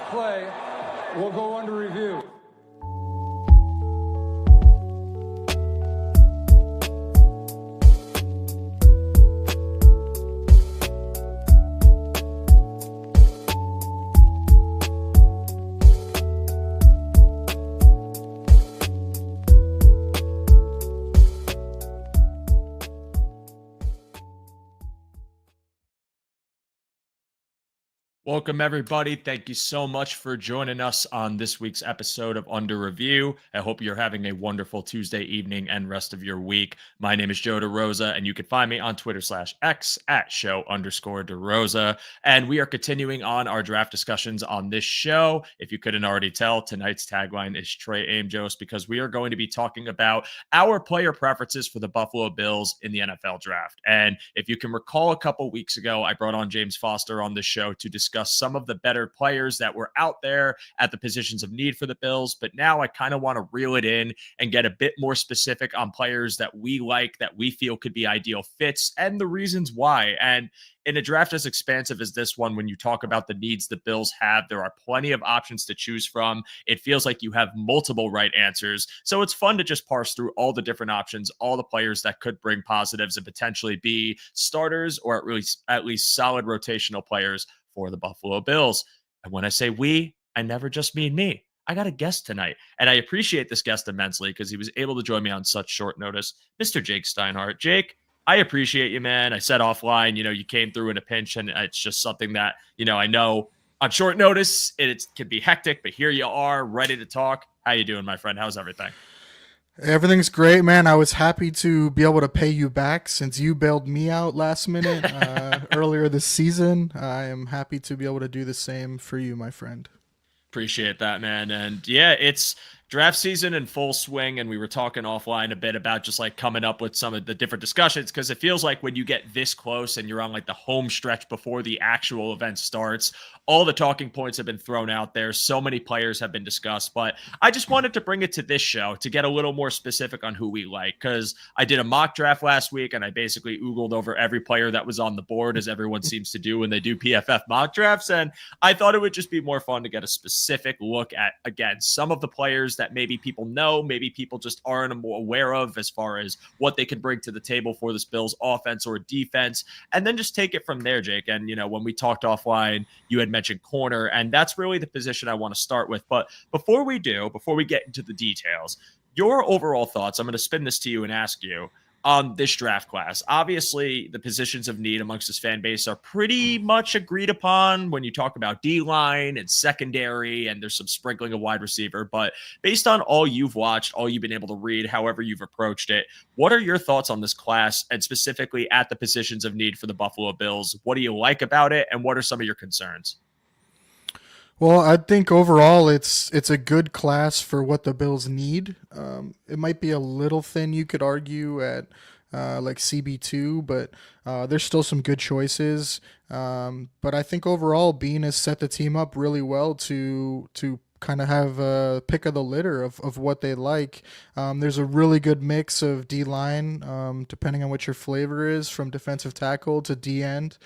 play will go under review. Welcome, everybody. Thank you so much for joining us on this week's episode of Under Review. I hope you're having a wonderful Tuesday evening and rest of your week. My name is Joe DeRosa, and you can find me on Twitter/X at show_DeRosa. And we are continuing on our draft discussions on this show. If you couldn't already tell, tonight's tagline is Trey Amjos, because we are going to be talking about our player preferences for the Buffalo Bills in the NFL draft. And if you can recall, a couple weeks ago, I brought on James Foster on this show to discuss some of the better players that were out there at the positions of need for the Bills. But now I kind of want to reel it in and get a bit more specific on players that we like, that we feel could be ideal fits, and the reasons why. And in a draft as expansive as this one, when you talk about the needs the Bills have, there are plenty of options to choose from. It feels like you have multiple right answers. So it's fun to just parse through all the different options, all the players that could bring positives and potentially be starters, or at least solid rotational players for the Buffalo Bills. And when I say we, I never just mean me. I got a guest tonight, and I appreciate this guest immensely because he was able to join me on such short notice, Mr. Jake Steinhardt. Jake, I appreciate you, man. I said offline, you came through in a pinch, and it's just something that, I know on short notice, it can be hectic, but here you are, ready to talk. How you doing, my friend? How's everything? Everything's great, man. I was happy to be able to pay you back since you bailed me out last minute earlier this season. I am happy to be able to do the same for you, my friend. Appreciate that, man. And yeah, it's draft season in full swing, and we were talking offline a bit about just like coming up with some of the different discussions, because it feels like when you get this close and you're on like the home stretch before the actual event starts, all the talking points have been thrown out there. So many players have been discussed, but I just wanted to bring it to this show to get a little more specific on who we like, because I did a mock draft last week and I basically oogled over every player that was on the board, as everyone seems to do when they do PFF mock drafts. And I thought it would just be more fun to get a specific look at, again, some of the players that maybe people know, maybe people just aren't aware of, as far as what they can bring to the table for this Bills offense or defense, and then just take it from there, Jake. And, when we talked offline, you had mentioned corner, and that's really the position I want to start with. But before we get into the details, your overall thoughts, I'm going to spin this to you and ask you on this draft class. Obviously, the positions of need amongst this fan base are pretty much agreed upon when you talk about D-line and secondary, and there's some sprinkling of wide receiver. But based on all you've watched, all you've been able to read, however you've approached it, what are your thoughts on this class, and specifically at the positions of need for the Buffalo Bills? What do you like about it, and what are some of your concerns? Well, I think overall it's a good class for what the Bills need. It might be a little thin, you could argue, at like CB2, but there's still some good choices. But I think overall, Bean has set the team up really well to kind of have a pick of the litter of what they like. There's a really good mix of D-line, depending on what your flavor is, from defensive tackle to D-end.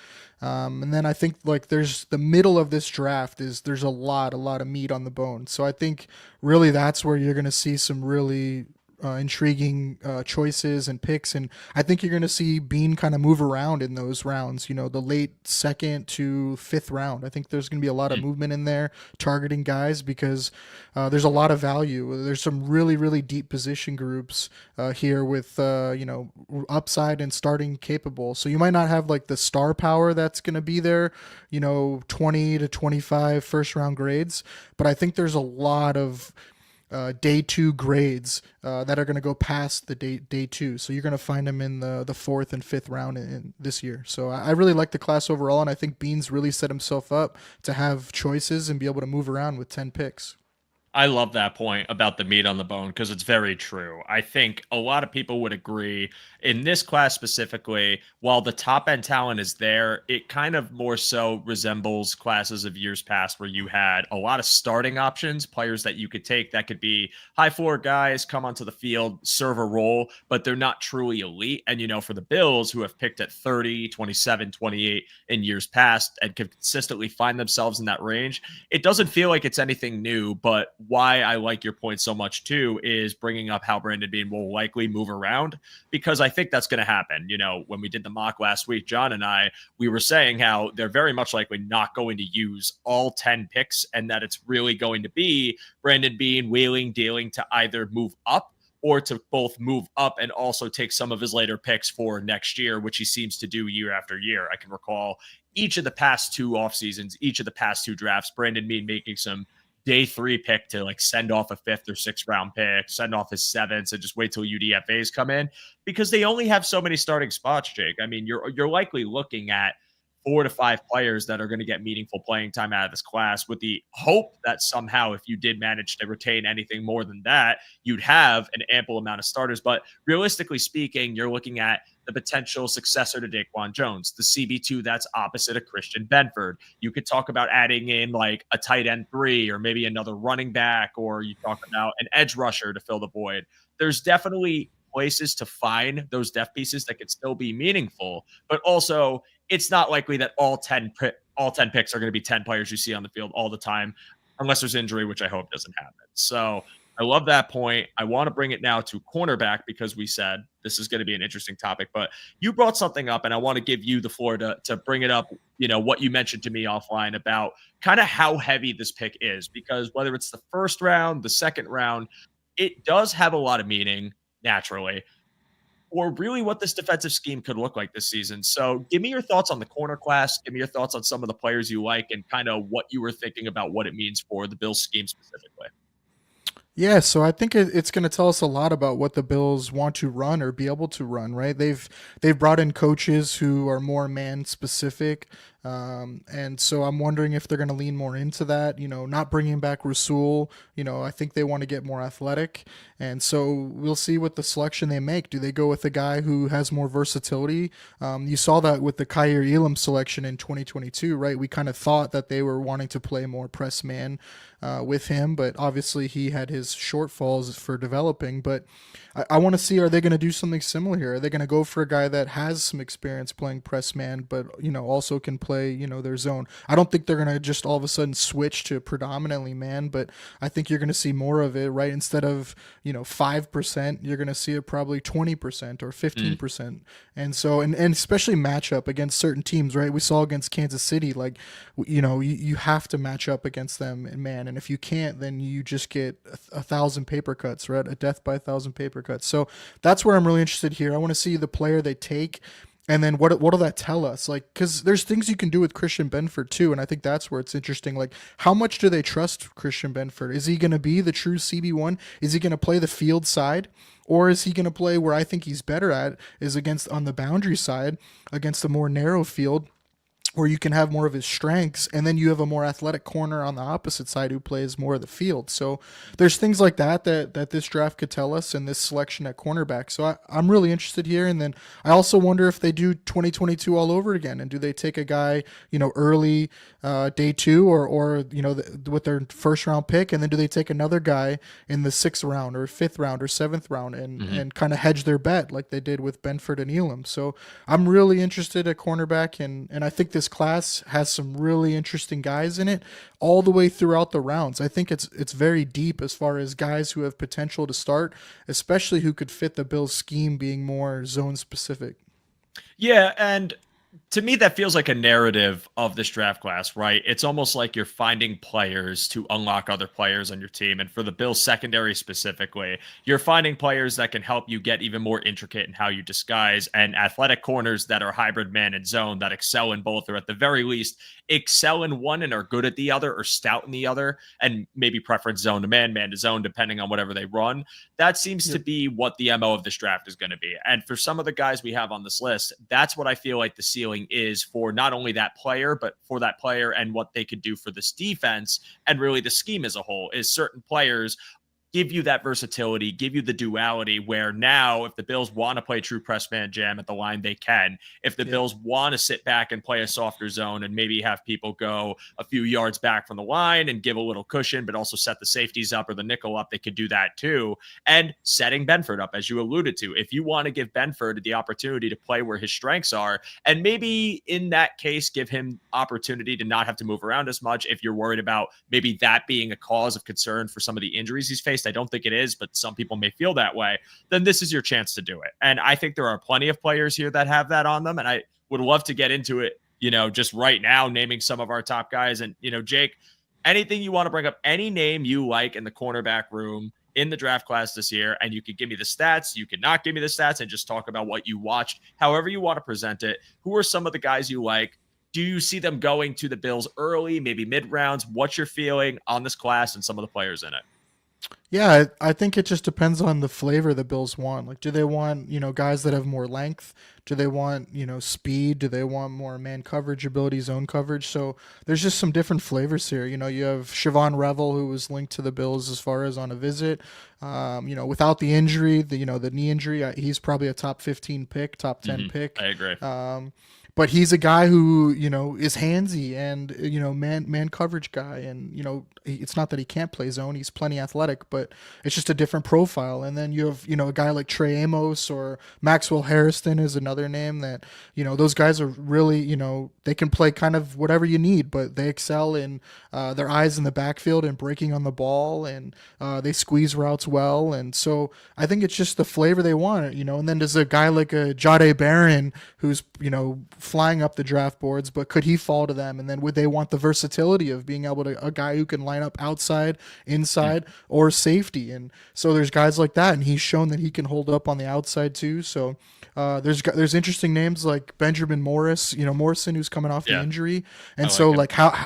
And then I think like there's the middle of this draft there's a lot of meat on the bone. So I think really that's where you're going to see some really intriguing choices and picks, and I think you're going to see Bean kind of move around in those rounds. The late second to fifth round. I think there's going to be a lot of movement in there, targeting guys, because there's a lot of value. There's some really deep position groups here with upside and starting capable. So you might not have like the star power that's going to be there, 20 to 25 first round grades, but I think there's a lot of day two grades that are going to go past the day two. So you're going to find them in the fourth and fifth round in this year. So I really like the class overall, and I think Bean's really set himself up to have choices and be able to move around with 10 picks. I love that point about the meat on the bone because it's very true. I think a lot of people would agree in this class specifically, while the top end talent is there, it kind of more so resembles classes of years past where you had a lot of starting options, players that you could take that could be high floor guys, come onto the field, serve a role, but they're not truly elite. And, for the Bills who have picked at 30, 27, 28 in years past and can consistently find themselves in that range, it doesn't feel like it's anything new, but why I like your point so much too is bringing up how Brandon Bean will likely move around because I think that's going to happen. When we did the mock last week, John and I, we were saying how they're very much likely not going to use all 10 picks and that it's really going to be Brandon Bean wheeling, dealing to either move up or to both move up and also take some of his later picks for next year, which he seems to do year after year. I can recall each of the past two off seasons, each of the past two drafts, Brandon Bean making some day 3 pick to like send off a 5th or 6th round pick, send off his 7th, and just wait till UDFAs come in because they only have so many starting spots, Jake. I mean, you're likely looking at 4 to 5 players that are going to get meaningful playing time out of this class with the hope that somehow if you did manage to retain anything more than that, you'd have an ample amount of starters. But realistically speaking, you're looking at the potential successor to Daquan Jones, the CB2 that's opposite of Christian Benford. You could talk about adding in like a tight end 3 or maybe another running back, or you talk about an edge rusher to fill the void. There's definitely places to find those depth pieces that could still be meaningful, but also it's not likely that all 10 picks are going to be 10 players you see on the field all the time, unless there's injury, which I hope doesn't happen. So I love that point. I want to bring it now to cornerback because we said this is going to be an interesting topic, but you brought something up and I want to give you the floor to bring it up, what you mentioned to me offline about kind of how heavy this pick is, because whether it's the first round, the second round, it does have a lot of meaning naturally, or really what this defensive scheme could look like this season. So give me your thoughts on the corner class. Give me your thoughts on some of the players you like and kind of what you were thinking about what it means for the Bills scheme specifically. Yeah, so I think it's going to tell us a lot about what the Bills want to run or be able to run, right? They've brought in coaches who are more man specific, and so I'm wondering if they're going to lean more into that. Not bringing back Rasul. I think they want to get more athletic, and so we'll see what the selection they make. Do they go with a guy who has more versatility? You saw that with the Kyer Elam selection in 2022, right? We kind of thought that they were wanting to play more press man with him, but obviously he had his shortfalls for developing. But I want to see, are they going to do something similar here? Are they going to go for a guy that has some experience playing press man, but also can play their zone? I don't think they're going to just all of a sudden switch to predominantly man, but I think you're going to see more of it, right? Instead of 5%, you're going to see it probably 20% or 15%. And so and especially matchup against certain teams, right? We saw against Kansas City, like you have to match up against them in man, and if you can't, then you just get 1,000 paper cuts, right? A death by 1,000 paper cuts. So that's where I'm really interested here. I want to see the player they take, and then what'll that tell us? Like, because there's things you can do with Christian Benford too, and I think that's where it's interesting. Like, how much do they trust Christian Benford? Is he going to be the true CB1? Is he going to play the field side? Or is he going to play where I think he's better at, is against on the boundary side, against a more narrow field, where you can have more of his strengths, and then you have a more athletic corner on the opposite side who plays more of the field. So there's things like that this draft could tell us, and this selection at cornerback. So I'm really interested here. And then I also wonder if they do 2022 all over again, and do they take a guy early day 2 or with their first round pick, and then do they take another guy in the 6th round or 5th round or 7th round and kind of hedge their bet like they did with Benford and Elam. So I'm really interested at cornerback, and I think this class has some really interesting guys in it all the way throughout the rounds. I think it's very deep as far as guys who have potential to start, especially who could fit the Bills scheme being more zone specific. Yeah, and to me, that feels like a narrative of this draft class, right? It's almost like you're finding players to unlock other players on your team. And for the Bills secondary specifically, you're finding players that can help you get even more intricate in how you disguise, and athletic corners that are hybrid man and zone that excel in both, or at the very least excel in one and are good at the other, or stout in the other, and maybe preference zone to man, man to zone, depending on whatever they run. That seems to be what the MO of this draft is going to be. And for some of the guys we have on this list, that's what I feel like the ceiling is for not only that player, but for that player and what they could do for this defense and really the scheme as a whole. Is certain players give you that versatility, give you the duality where now if the Bills want to play true press man jam at the line, they can. If the Bills want to sit back and play a softer zone and maybe have people go a few yards back from the line and give a little cushion, but also set the safeties up or the nickel up, they could do that too. And setting Benford up, as you alluded to, if you want to give Benford the opportunity to play where his strengths are, and maybe in that case, give him opportunity to not have to move around as much if you're worried about maybe that being a cause of concern for some of the injuries he's faced. I don't think it is, but some people may feel that way. Then this is your chance to do it. And I think there are plenty of players here that have that on them. And I would love to get into it, just right now, naming some of our top guys. And, Jake, anything you want to bring up, any name you like in the cornerback room in the draft class this year, and you could give me the stats, you could not give me the stats, and just talk about what you watched, however you want to present it. Who are some of the guys you like? Do you see them going to the Bills early, maybe mid rounds? What's your feeling on this class and some of the players in it? Yeah, I think it just depends on the flavor the Bills want. Like, do they want, guys that have more length? Do they want, speed? Do they want more man coverage ability, zone coverage? So there's just some different flavors here. You have Siobhan Revel, who was linked to the Bills as far as on a visit. Without the injury, the knee injury, he's probably a top 15 pick, top 10 pick. I agree. But he's a guy who, is handsy and, man coverage guy. And, it's not that he can't play zone. He's plenty athletic, but it's just a different profile. And then you have, a guy like Trey Amos or Maxwell Harrison is another name that, those guys are really, they can play kind of whatever you need, but they excel in their eyes in the backfield and breaking on the ball, and they squeeze routes well. And so I think it's just the flavor they want, and then there's a guy like a Jade Barron who's, flying up the draft boards, but could he fall to them? And then would they want the versatility of being able to, a guy who can line up outside, inside, or safety? And so there's guys like that, and he's shown that he can hold up on the outside too. So there's interesting names like Benjamin Morrison, who's coming off the injury. And so how,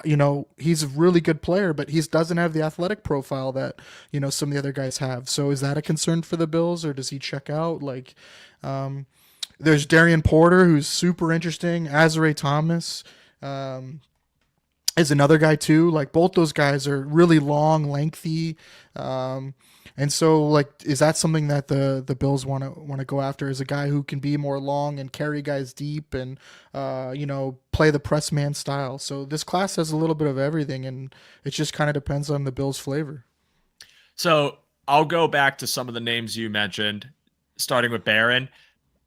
he's a really good player, but he doesn't have the athletic profile that, some of the other guys have. So is that a concern for the Bills, or does he check out? There's Darian Porter, who's super interesting. Azare Thomas is another guy too. Like, both those guys are really long, lengthy. And so, is that something that the Bills want to go after, as a guy who can be more long and carry guys deep and, play the press man style? So this class has a little bit of everything, and it just kind of depends on the Bills' flavor. So I'll go back to some of the names you mentioned, starting with Barron.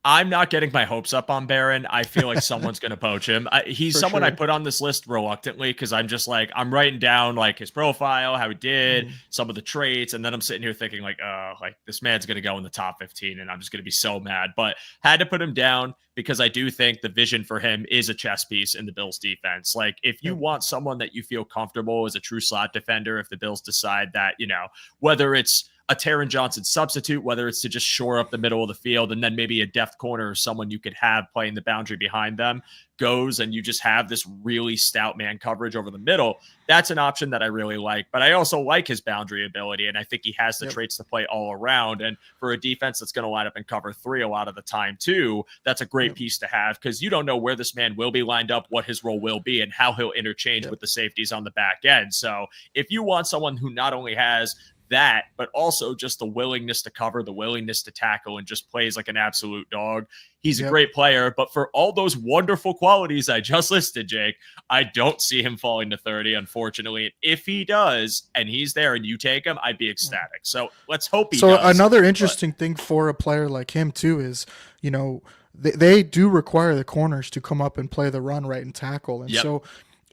I'm not getting my hopes up on Barron. I feel like someone's going to poach him. He's For someone sure. I put on this list reluctantly, because I'm just I'm writing down his profile, how he did, some of the traits, and then I'm sitting here thinking this man's going to go in the top 15, and I'm just going to be so mad. But had to put him down because I do think the vision for him is a chess piece in the Bills defense. If you want someone that you feel comfortable as a true slot defender, if the Bills decide that, whether it's a Taron Johnson substitute, whether it's to just shore up the middle of the field, and then maybe a depth corner or someone you could have playing the boundary behind them goes, and you just have this really stout man coverage over the middle. That's an option that I really like. But I also like his boundary ability, and I think he has the traits to play all around. And for a defense that's going to line up and cover 3 a lot of the time too, that's a great piece to have, because you don't know where this man will be lined up, what his role will be, and how he'll interchange with the safeties on the back end. So if you want someone who not only has that, but also just the willingness to cover, the willingness to tackle, and just plays like an absolute dog, he's a great player. But for all those wonderful qualities I just listed, Jake, I don't see him falling to 30, unfortunately. And if he does, and he's there and you take him, I'd be ecstatic. So let's hope he does. So another interesting thing for a player like him too is, they do require the corners to come up and play the run right and tackle. And so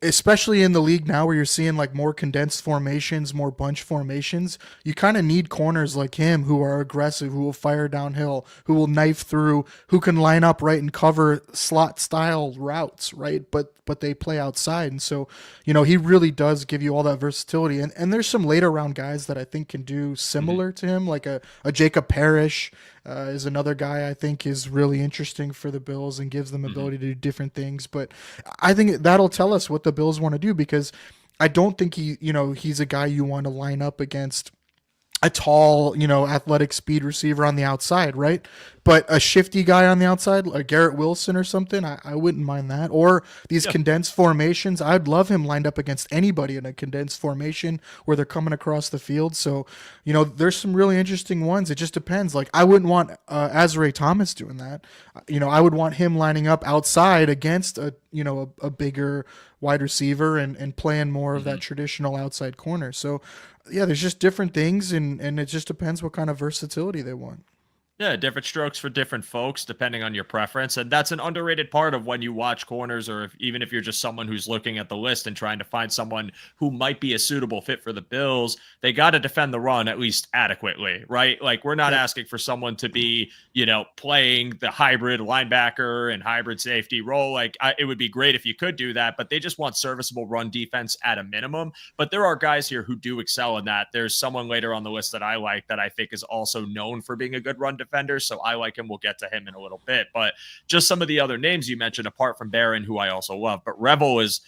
especially in the league now, where you're seeing more condensed formations, more bunch formations, you kind of need corners like him who are aggressive, who will fire downhill, who will knife through, who can line up right and cover slot style routes, right? But they play outside. And so, he really does give you all that versatility. And there's some later round guys that I think can do similar to him, like a Jacob Parrish is another guy I think is really interesting for the Bills and gives them ability to do different things. But I think that'll tell us what the Bills want to do, because I don't think he's a guy you want to line up against a tall, athletic speed receiver on the outside, right? But a shifty guy on the outside, like Garrett Wilson or something, I wouldn't mind that. Or these condensed formations, I'd love him lined up against anybody in a condensed formation where they're coming across the field. So, there's some really interesting ones. It just depends. Like, I wouldn't want Azrae Thomas doing that. I would want him lining up outside against a bigger wide receiver and playing more of that traditional outside corner. So, yeah, there's just different things, and it just depends what kind of versatility they want. Yeah, different strokes for different folks, depending on your preference. And that's an underrated part of when you watch corners, or even if you're just someone who's looking at the list and trying to find someone who might be a suitable fit for the Bills, they got to defend the run at least adequately, right? Like, we're not asking for someone to be, playing the hybrid linebacker and hybrid safety role. Like, it would be great if you could do that, but they just want serviceable run defense at a minimum. But there are guys here who do excel in that. There's someone later on the list that I like that I think is also known for being a good run defender, so I like him. We'll get to him in a little bit, but just some of the other names you mentioned apart from Barron, who I also love, but Revel was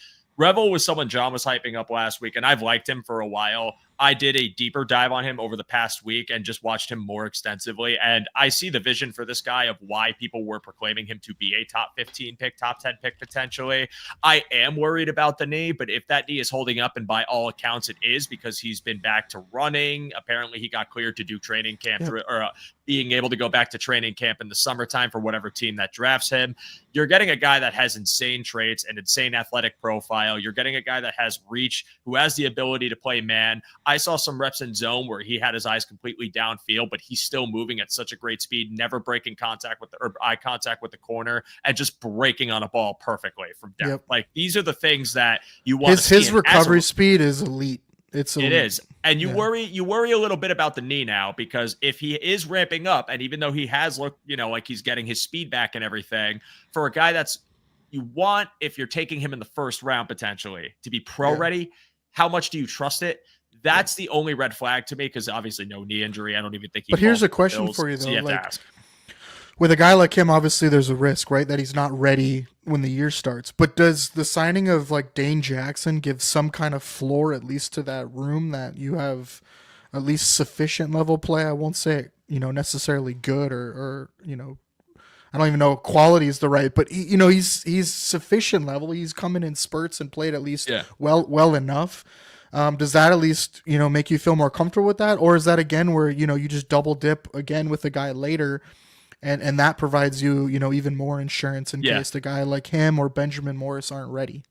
someone John was hyping up last week, and I've liked him for a while. I did a deeper dive on him over the past week and just watched him more extensively. And I see the vision for this guy of why people were proclaiming him to be a top 15 pick, top 10 pick potentially. I am worried about the knee, but if that knee is holding up, and by all accounts it is, because he's been back to running. Apparently he got cleared to do training camp or being able to go back to training camp in the summertime for whatever team that drafts him. You're getting a guy that has insane traits and insane athletic profile. You're getting a guy that has reach, who has the ability to play man. I saw some reps in zone where he had his eyes completely downfield, but he's still moving at such a great speed, never breaking contact with or eye contact with the corner, and just breaking on a ball perfectly from depth. Like, these are the things that you want to see. His recovery speed is elite. It is. And you worry a little bit about the knee now, because if he is ramping up, and even though he has looked, like he's getting his speed back and everything, for a guy that's, you want, if you're taking him in the first round potentially to be pro ready, how much do you trust it? That's the only red flag to me, because obviously no knee injury. I don't even think he. But here's a question for you though. So you have to ask. With a guy like him, obviously there's a risk, right, that he's not ready when the year starts. But does the signing of like Dane Jackson give some kind of floor, at least to that room, that you have at least sufficient level play? I won't say, necessarily good or I don't even know if quality is the right, but he's sufficient level. He's coming in spurts and played at least well enough. Does that at least, make you feel more comfortable with that? Or is that again where, you just double dip again with a guy later, and that provides you, even more insurance in case the guy like him or Benjamin Morris aren't ready?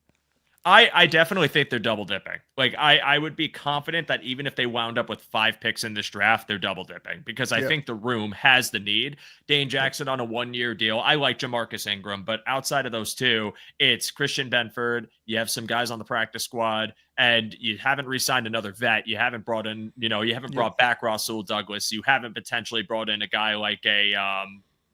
I definitely think they're double dipping. Like, I would be confident that even if they wound up with 5 picks in this draft, they're double dipping, because I think the room has the need. Dane Jackson on a 1-year deal. I like Jamarcus Ingram, but outside of those two, it's Christian Benford. You have some guys on the practice squad, and you haven't re-signed another vet. You haven't brought in, you haven't brought back Russell Douglas. You haven't potentially brought in a guy like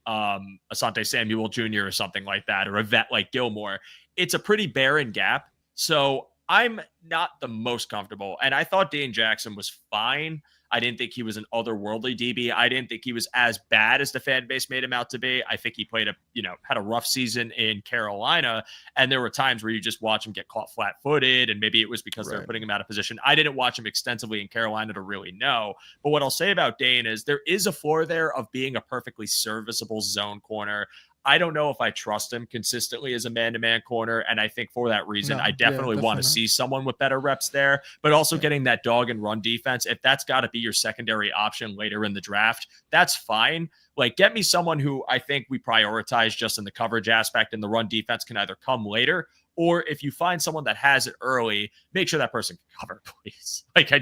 Asante Samuel Jr. or something like that, or a vet like Gilmore. It's a pretty barren gap. So I'm not the most comfortable. And I thought Dane Jackson was fine. I didn't think he was an otherworldly DB. I didn't think he was as bad as the fan base made him out to be. I think he played had a rough season in Carolina. And there were times where you just watch him get caught flat-footed, and maybe it was because they were putting him out of position. I didn't watch him extensively in Carolina to really know. But what I'll say about Dane is there is a floor there of being a perfectly serviceable zone corner. I don't know if I trust him consistently as a man-to-man corner, and I think for that reason, I definitely want to see someone with better reps there, but also getting that dog and run defense. If that's got to be your secondary option later in the draft, that's fine. Like, get me someone who I think we prioritize just in the coverage aspect, and the run defense can either come later, or if you find someone that has it early, make sure that person can cover, please. Like,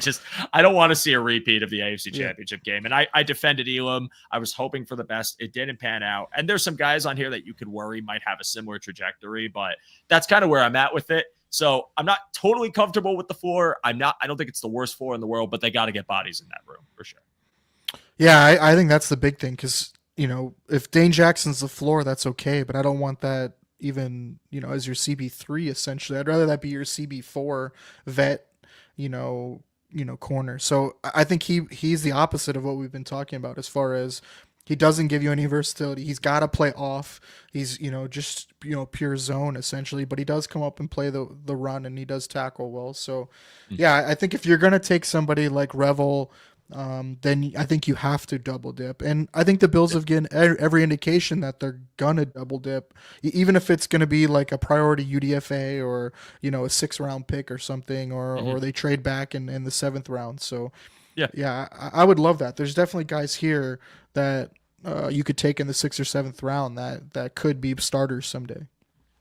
I don't want to see a repeat of the AFC Championship game. And I defended Elam. I was hoping for the best. It didn't pan out. And there's some guys on here that you could worry might have a similar trajectory, but that's kind of where I'm at with it. So I'm not totally comfortable with the floor. I don't think it's the worst floor in the world, but they got to get bodies in that room for sure. Yeah, I think that's the big thing, because, if Dane Jackson's the floor, that's okay, but I don't want that even, as your CB3 essentially. I'd rather that be your CB4 vet, corner. So I think he's the opposite of what we've been talking about, as far as he doesn't give you any versatility. He's got to play off. He's, just, pure zone essentially, but he does come up and play the run, and he does tackle well. So yeah, I think if you're going to take somebody like Revel then I think you have to double dip. And I think the Bills have given every indication that they're gonna double dip, even if it's gonna be like a priority UDFA or a 6th round pick or something, or Mhm. they trade back in the 7th round. So Yeah. yeah, I would love that. There's definitely guys here that you could take in the 6th or 7th round that could be starters someday.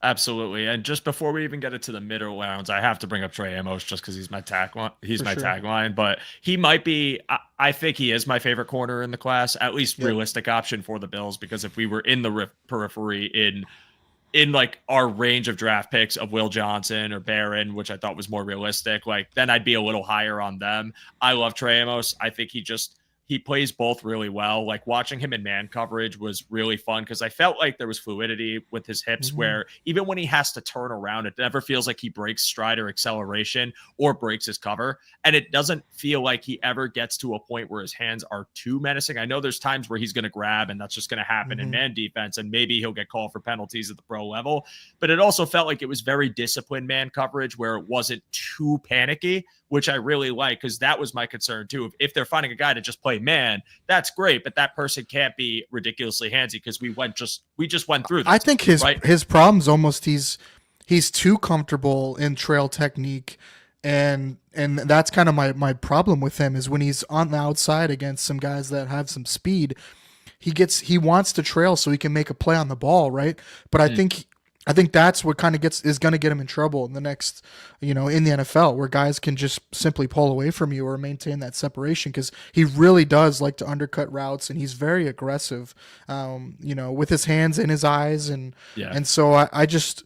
Absolutely. And just before we even get into the middle rounds, I have to bring up Trey Amos just because he's my tagline. He's For my sure. tagline, but he might be. I think he is my favorite corner in the class, at least Yep. realistic option for the Bills. Because if we were in the periphery in like our range of draft picks of Will Johnson or Barron, which I thought was more realistic, like then I'd be a little higher on them. I love Trey Amos. I think he plays both really well. Like watching him in man coverage was really fun because I felt like there was fluidity with his hips Hmm. where even when he has to turn around, it never feels like he breaks stride or acceleration or breaks his cover. And it doesn't feel like he ever gets to a point where his hands are too menacing. I know there's times where he's going to grab and that's just going to happen in Hmm. man defense. And maybe he'll get called for penalties at the pro level. But it also felt like it was very disciplined man coverage where it wasn't too panicky, which I really like because that was my concern too. If they're finding a guy to just play man, that's great, but that person can't be ridiculously handsy because we just went through I this, think his right? his problem's almost he's too comfortable in trail technique, and that's kind of my problem with him is when he's on the outside against some guys that have some speed, he wants to trail so he can make a play on the ball, right? But I Mm, think that's what kind of is going to get him in trouble in the next, in the NFL, where guys can just simply pull away from you or maintain that separation because he really does like to undercut routes and he's very aggressive, with his hands in his eyes yeah. and so I just.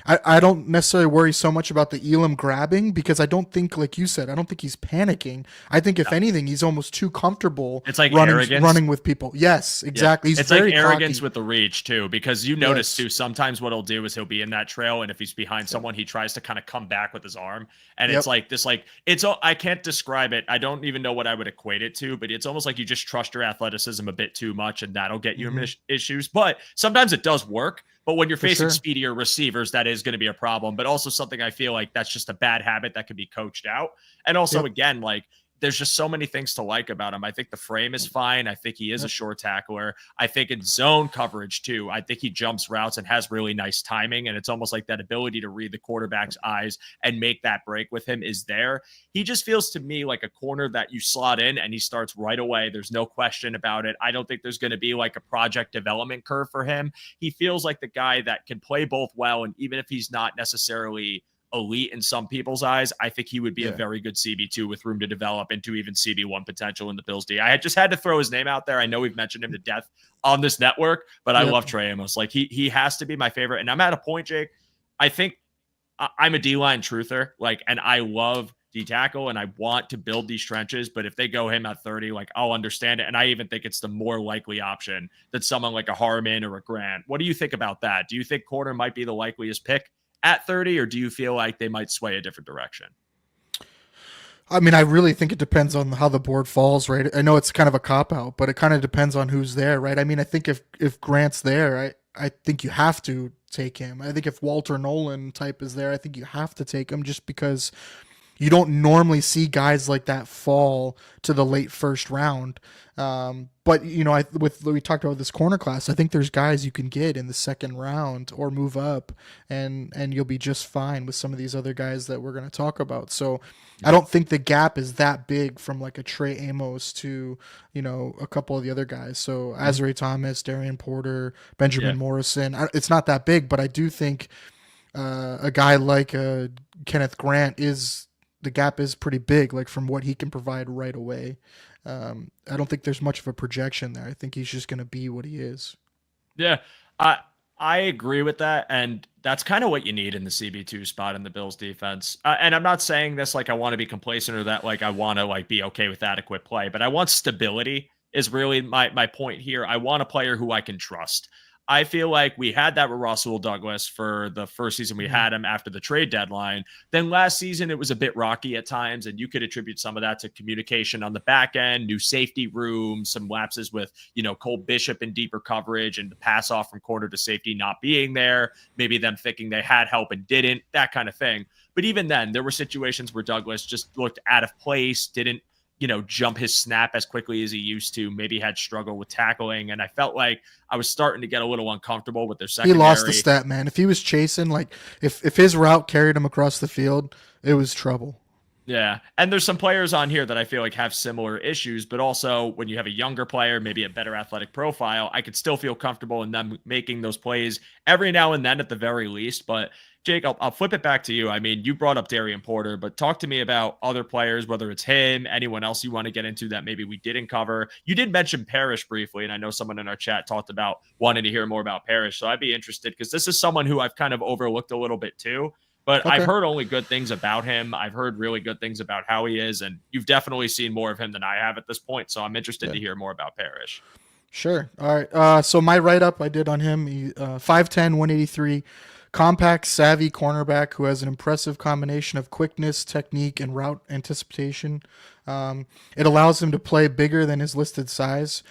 I don't necessarily worry so much about the Elam grabbing because I don't think, like you said, I don't think he's panicking. I think if No. anything, he's almost too comfortable It's like running arrogance. running with people. Yes, Yeah. exactly. He's It's like very arrogance cocky. with the reach too, because you notice Yes. too, sometimes what he'll do is he'll be in that trail. And if he's behind Yep. someone, he tries to kind of come back with his arm. And it's Yep. like this, like I can't describe it. I don't even know what I would equate it to, but it's almost like you just trust your athleticism a bit too much and that'll get you Hmm. issues. But sometimes it does work. But when you're For facing sure. speedier receivers, that is going to be a problem. But also something I feel like that's just a bad habit that can be coached out. And also, Yep. again, like there's just so many things to like about him. I think the frame is fine. I think he is a Yep. short tackler. I think in zone coverage too. I think he jumps routes and has really nice timing. And it's almost like that ability to read the quarterback's eyes and make that break with him is there. He just feels to me like a corner that you slot in and he starts right away. There's no question about it. I don't think there's going to be like a project development curve for him. He feels like the guy that can play both well. And even if he's not necessarily elite in some people's eyes, I think he would be a Yeah. very good CB2 with room to develop into even CB1 potential in the Bills D. I had just had to throw his name out there. I know we've mentioned him to death on this network, but I Yep. love Trey Amos. Like he has to be my favorite. And I'm at a point, Jake. I think I'm a D-line truther, like, and I love D tackle and I want to build these trenches. But if they go him at 30, like I'll understand it. And I even think it's the more likely option than someone like a Harmon or a Grant. What do you think about that? Do you think corner might be the likeliest pick at 30, or do you feel like they might sway a different direction? I mean, I really think it depends on how the board falls, right? I know it's kind of a cop out, but it kind of depends on who's there, right? I mean, I think if Grant's there, I think you have to take him. I think if Walter Nolan type is there, I think you have to take him just because you don't normally see guys like that fall to the late first round. But we talked about this corner class. I think there's guys you can get in the second round or move up, and you'll be just fine with some of these other guys that we're going to talk about. So I Yeah. don't think the gap is that big from like a Trey Amos to a couple of the other guys. So Mhm. Azrae Thomas, Darian Porter, Yeah. Benjamin Morrison. It's not that big, but I do think a guy like Kenneth Grant is the gap is pretty big, like from what he can provide right away. I don't think there's much of a projection there. I think he's just going to be what he is. Yeah. I I agree with that. And that's kind of what you need in the CB2 spot in the Bills defense. And I'm not saying this like I want to be complacent or that like I want to like be okay with adequate play, but I want stability is really my point here. I want a player who I can trust. I feel like we had that with Russell Douglas for the first season we Mhm. had him after the trade deadline. Then last season it was a bit rocky at times, and you could attribute some of that to communication on the back end, new safety room, some lapses with Cole Bishop in deeper coverage, and the pass off from corner to safety not being there. Maybe them thinking they had help and didn't, that kind of thing. But even then, there were situations where Douglas just looked out of place, didn't jump his snap as quickly as he used to, maybe had struggled with tackling. And I felt like I was starting to get a little uncomfortable with their He lost the secondary. stat, man. If he was chasing, like if his route carried him across the field, it was trouble. Yeah. And there's some players on here that I feel like have similar issues, but also when you have a younger player, maybe a better athletic profile, I could still feel comfortable in them making those plays every now and then at the very least. But Jake, I'll flip it back to you. I mean, you brought up Darian Porter, but talk to me about other players, whether it's him, anyone else you want to get into that maybe we didn't cover. You did mention Parrish briefly, and I know someone in our chat talked about wanting to hear more about Parrish. So I'd be interested because this is someone who I've kind of overlooked a little bit too. But I've Okay. heard only good things about him. I've heard really good things about how he is, and you've definitely seen more of him than I have at this point. So I'm interested to hear more about Parrish. Sure. All right. So my write-up I did on him, 5'10", 183, compact, savvy cornerback who has an impressive combination of quickness, technique, and route anticipation. It allows him to play bigger than his listed size.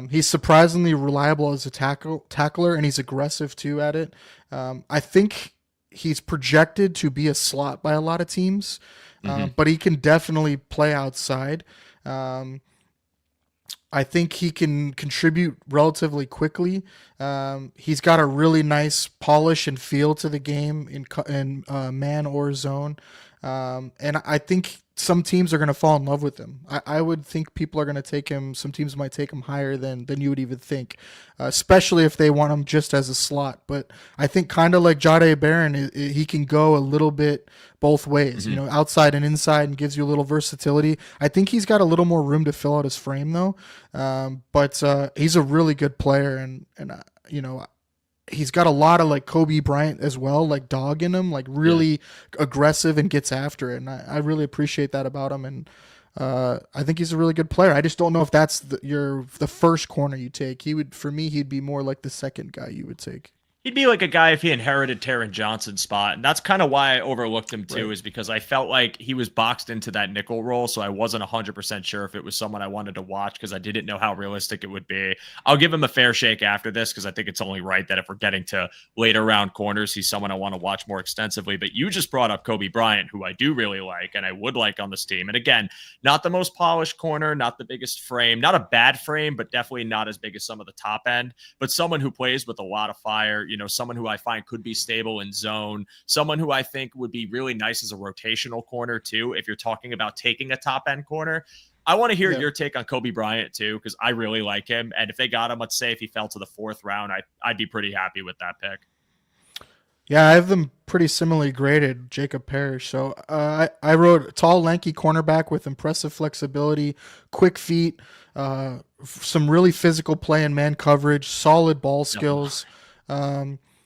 He's surprisingly reliable as a tackler, and he's aggressive too at it. I think he's projected to be a slot by a lot of teams, but he can definitely play outside. I think he can contribute relatively quickly. He's got a really nice polish and feel to the game in man or zone. And I think some teams are going to fall in love with him. I would think people are going to take him. Some teams might take him higher than you would even think, especially if they want him just as a slot. But I think kind of like Jahdae Barron, he can go a little bit both ways, outside and inside, and gives you a little versatility. I think he's got a little more room to fill out his frame though. But he's a really good player, and he's got a lot of like Kobe Bryant as well, like dog in him, like really aggressive and gets after it. And I really appreciate that about him. And I think he's a really good player. I just don't know if that's the first corner you take. For me, he'd be more like the second guy you would take. He'd be like a guy if he inherited Taron Johnson's spot. And that's kind of why I overlooked him too, is because I felt like he was boxed into that nickel role. So I wasn't 100% sure if it was someone I wanted to watch because I didn't know how realistic it would be. I'll give him a fair shake after this because I think it's only right that if we're getting to later round corners, he's someone I want to watch more extensively. But you just brought up Kobe Bryant, who I do really like and I would like on this team. And again, not the most polished corner, not the biggest frame, not a bad frame, but definitely not as big as some of the top end, but someone who plays with a lot of fire, someone who I find could be stable in zone, someone who I think would be really nice as a rotational corner too. If you're talking about taking a top end corner, I want to hear your take on Kobe Bryant too, because I really like him. And if they got him, let's say if he fell to the 4th round, I'd be pretty happy with that pick. Yeah, I have them pretty similarly graded, Jacob Parrish. So I wrote tall, lanky cornerback with impressive flexibility, quick feet, some really physical play and man coverage, solid ball skills.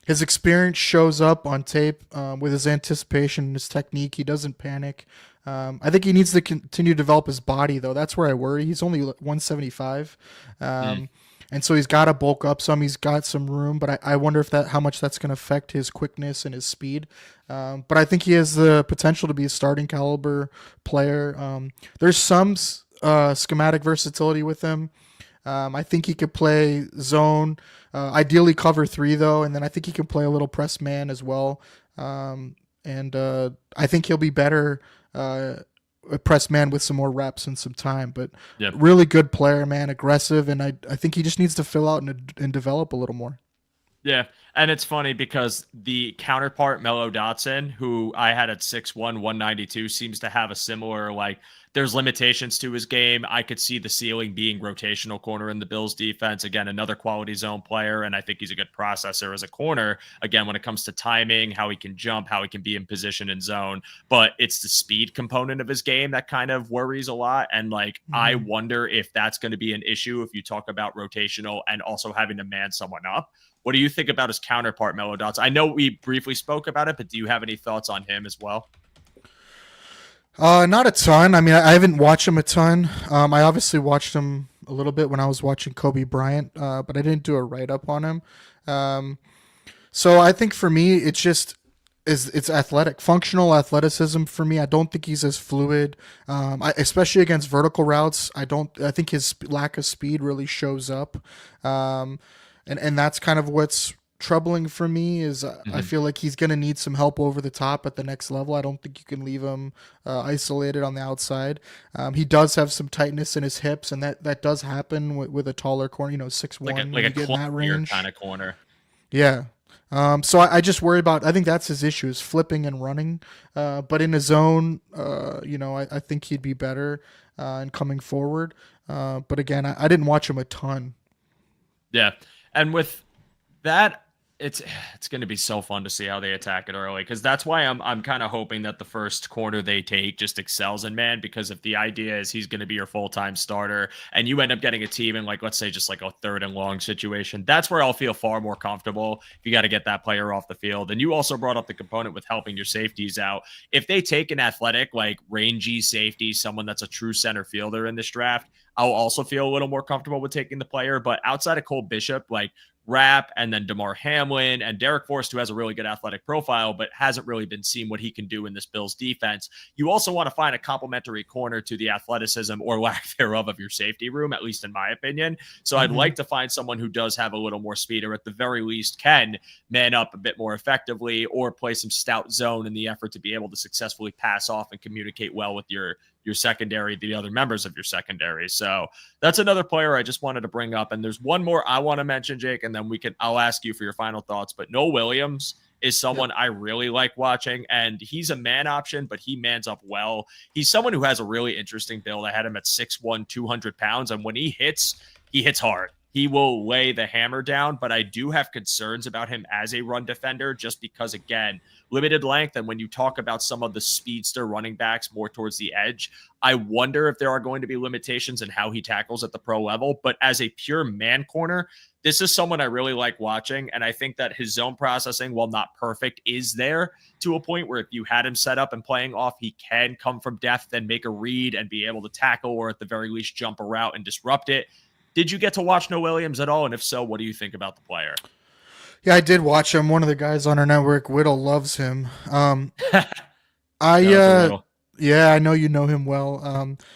His experience shows up on tape with his anticipation and his technique. He doesn't panic. I think he needs to continue to develop his body, though. That's where I worry. He's only 175. And so he's got to bulk up some. He's got some room, but I wonder how much that's going to affect his quickness and his speed. But I think he has the potential to be a starting caliber player. There's some schematic versatility with him. I think he could play zone, ideally cover 3 though, and then I think he can play a little press man as well. And I think he'll be better a press man with some more reps and some time. But really good player, man, aggressive, and I think he just needs to fill out and develop a little more. Yeah, and it's funny because the counterpart, Mello Dotson, who I had at 6'1", 192, seems to have a similar, there's limitations to his game. I could see the ceiling being rotational corner in the Bills defense. Again, another quality zone player, and I think he's a good processor as a corner. Again, when it comes to timing, how he can jump, how he can be in position in zone. But it's the speed component of his game that kind of worries a lot. And, I wonder if that's going to be an issue if you talk about rotational and also having to man someone up. What do you think about his counterpart, Mello Dotson? I know we briefly spoke about it, but do you have any thoughts on him as well? Not a ton. I mean, I haven't watched him a ton. I obviously watched him a little bit when I was watching Kobe Bryant, but I didn't do a write-up on him. So I think for me, it's athletic, functional athleticism for me. I don't think he's as fluid, especially against vertical routes. I think his lack of speed really shows up. And that's kind of what's troubling for me is I Mhm. feel like he's going to need some help over the top at the next level. I don't think you can leave him isolated on the outside. He does have some tightness in his hips, and that does happen with a taller corner, 6'1", Like when a you get in that clunkier kind range. of corner. Yeah. So I just worry about. I think that's his issue is flipping and running. But in a zone, I think he'd be better in coming forward. But again, I didn't watch him a ton. Yeah. And with that, it's going to be so fun to see how they attack it early, because that's why I'm kind of hoping that the first corner they take just excels in man, because if the idea is he's going to be your full-time starter and you end up getting a team in, like, let's say just like a third and long situation, that's where I'll feel far more comfortable if you got to get that player off the field. And you also brought up the component with helping your safeties out. If they take an athletic, like rangy safety, someone that's a true center fielder in this draft, I'll also feel a little more comfortable with taking the player. But outside of Cole Bishop, like Rapp and then DeMar Hamlin and Derek Forrest, who has a really good athletic profile, but hasn't really been seen what he can do in this Bills defense. You also want to find a complementary corner to the athleticism or lack thereof of your safety room, at least in my opinion. So I'd Hmm. like to find someone who does have a little more speed, or at the very least can man up a bit more effectively or play some stout zone in the effort to be able to successfully pass off and communicate well with your secondary, the other members of your secondary. So that's another player I just wanted to bring up. And there's one more I want to mention, Jake, and then I'll ask you for your final thoughts. But Noah Williams is Yep. someone I really like watching, and he's a man option, but he mans up well. He's someone who has a really interesting build. I had him at 6'1", 200 pounds, and when he hits hard. He will lay the hammer down, but I do have concerns about him as a run defender just because, again, limited length. And when you talk about some of the speedster running backs more towards the edge, I wonder if there are going to be limitations in how he tackles at the pro level. But as a pure man corner, this is someone I really like watching. And I think that his zone processing, while not perfect, is there to a point where if you had him set up and playing off, he can come from depth and make a read and be able to tackle, or at the very least jump a route and disrupt it. Did you get to watch Noah Williams at all? And if so, what do you think about the player? Yeah, I did watch him. One of the guys on our network, Whittle, loves him. I Shout out to Whittle. yeah, I know you know him well.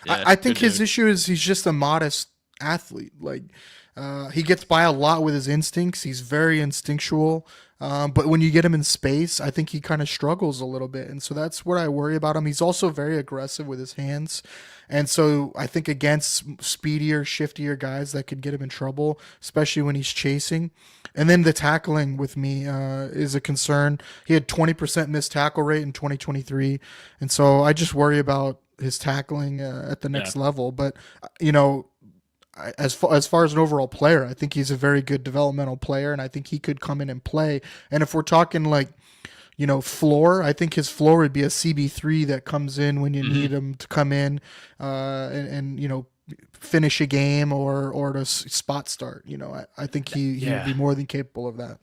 Yeah, I think good his dude. issue is he's just a modest athlete. Like he gets by a lot with his instincts. He's very instinctual. But when you get him in space, I think he kind of struggles a little bit, and so that's what I worry about him. He's also very aggressive with his hands, and so I think against speedier, shiftier guys that could get him in trouble, especially when he's chasing. And then the tackling with me is a concern. He had 20% missed tackle rate in 2023, and so I just worry about his tackling at the Yeah. next level. But you know, as far as an overall player, I think he's a very good developmental player, and I think he could come in and play. And if we're talking like floor, I think his floor would be a CB3 that comes in when you Hmm. need him to come in and finish a game or to spot start. I think he would Yeah. be more than capable of that.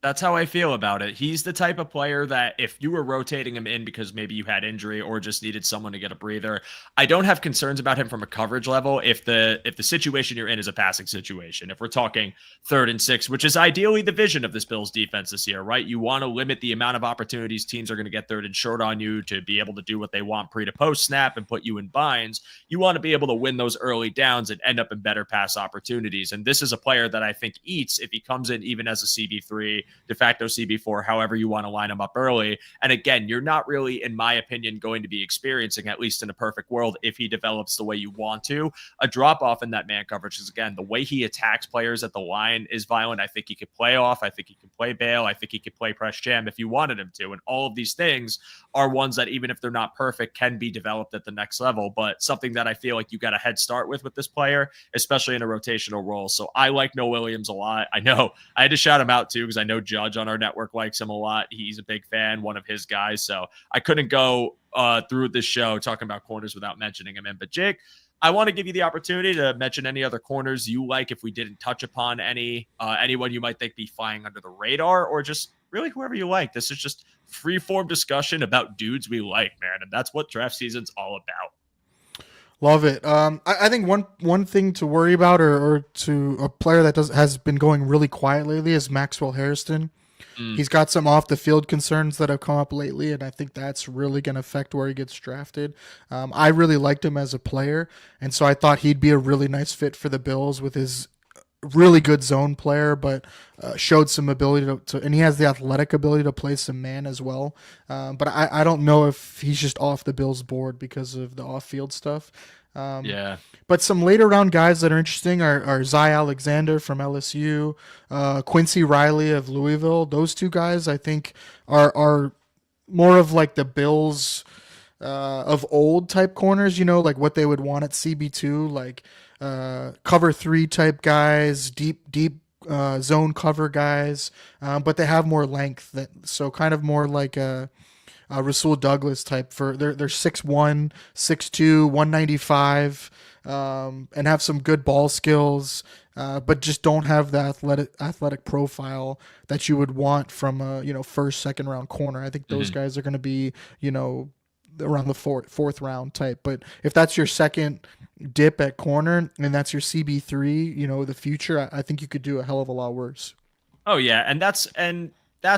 That's how I feel about it. He's the type of player that if you were rotating him in because maybe you had injury or just needed someone to get a breather, I don't have concerns about him from a coverage level if the situation you're in is a passing situation. If we're talking 3rd and 6, which is ideally the vision of this Bills defense this year, right? You want to limit the amount of opportunities teams are going to get third and short on you to be able to do what they want pre to post snap and put you in binds. You want to be able to win those early downs and end up in better pass opportunities. And this is a player that I think eats if he comes in even as a CB3, de facto CB4, however you want to line them up early. And again, you're not really, in my opinion, going to be experiencing, at least in a perfect world, if he develops the way you want to, a drop off in that man coverage. Because again, the way he attacks players at the line is violent. I think he could play off. I think he could play bail. I think he could play press jam if you wanted him to. And all of these things are ones that, even if they're not perfect, can be developed at the next level. But something that I feel like you got a head start with this player, especially in a rotational role. So I like Noah Williams a lot. I know I had to shout him out too, because I know Judge on our network likes him a lot. He's a big fan, one of his guys. So I couldn't go through this show talking about corners without mentioning him. But Jake, I want to give you the opportunity to mention any other corners you like if we didn't touch upon anyone you might think be flying under the radar, or just really whoever you like. This is just free form discussion about dudes we like, man. And that's what draft season's all about. Love it. I think one thing to worry about, or to a player that has been going really quiet lately, is Maxwell Harrison. Mm, He's got some off the field concerns that have come up lately, and I think that's really going to affect where he gets drafted. I really liked him as a player, and so I thought he'd be a really nice fit for the Bills with his really good zone player, but showed some ability and he has the athletic ability to play some man as well. But I don't know if he's just off the Bills board because of the off field stuff. Um, Yeah. but some later round guys that are interesting are Zy Alexander from LSU, Quincy Riley of Louisville. Those two guys I think are more of like the Bills of old type corners, like what they would want at CB2, like cover three type guys, deep zone cover guys, but they have more length. So kind of more like a Rasul Douglas type. They're 6'1", 6'2", 195, and have some good ball skills. But just don't have the athletic profile that you would want from a first second round corner. I think those Mhm. guys are going to be around the fourth round type. But if that's your second dip at corner and that's your CB3, the future, I think you could do a hell of a lot worse. Oh yeah, and that's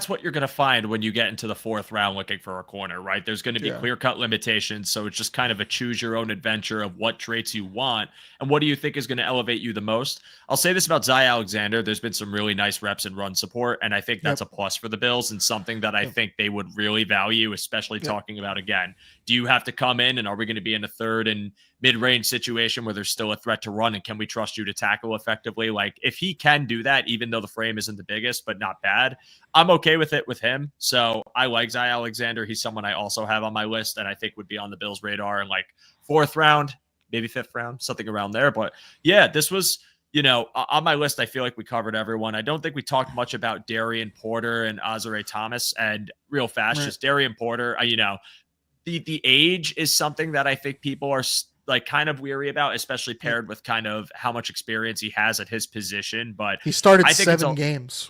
what you're going to find when you get into the fourth round looking for a corner, right? There's going to be Yeah. clear-cut limitations, so it's just kind of a choose your own adventure of what traits you want and what do you think is going to elevate you the most. I'll say this about Zy Alexander, there's been some really nice reps and run support, and I think that's Yep. a plus for the Bills and something that I Yep. think they would really value, especially Yep. talking about again. Do you have to come in and are we going to be in a third and mid-range situation where there's still a threat to run and can we trust you to tackle effectively? Like if he can do that, even though the frame isn't the biggest, but not bad, I'm okay with it with him. So I like Zy Alexander. He's someone I also have on my list and I think would be on the Bills' radar in like fourth round, maybe fifth round, something around there. But yeah, this was, on my list, I feel like we covered everyone. I don't think we talked much about Darian Porter and Azare Thomas. And real fast, Right. just Darian Porter, the age is something that I think people are like kind of weary about, especially Yep. paired with kind of how much experience he has at his position. But He started I think it's 7 games,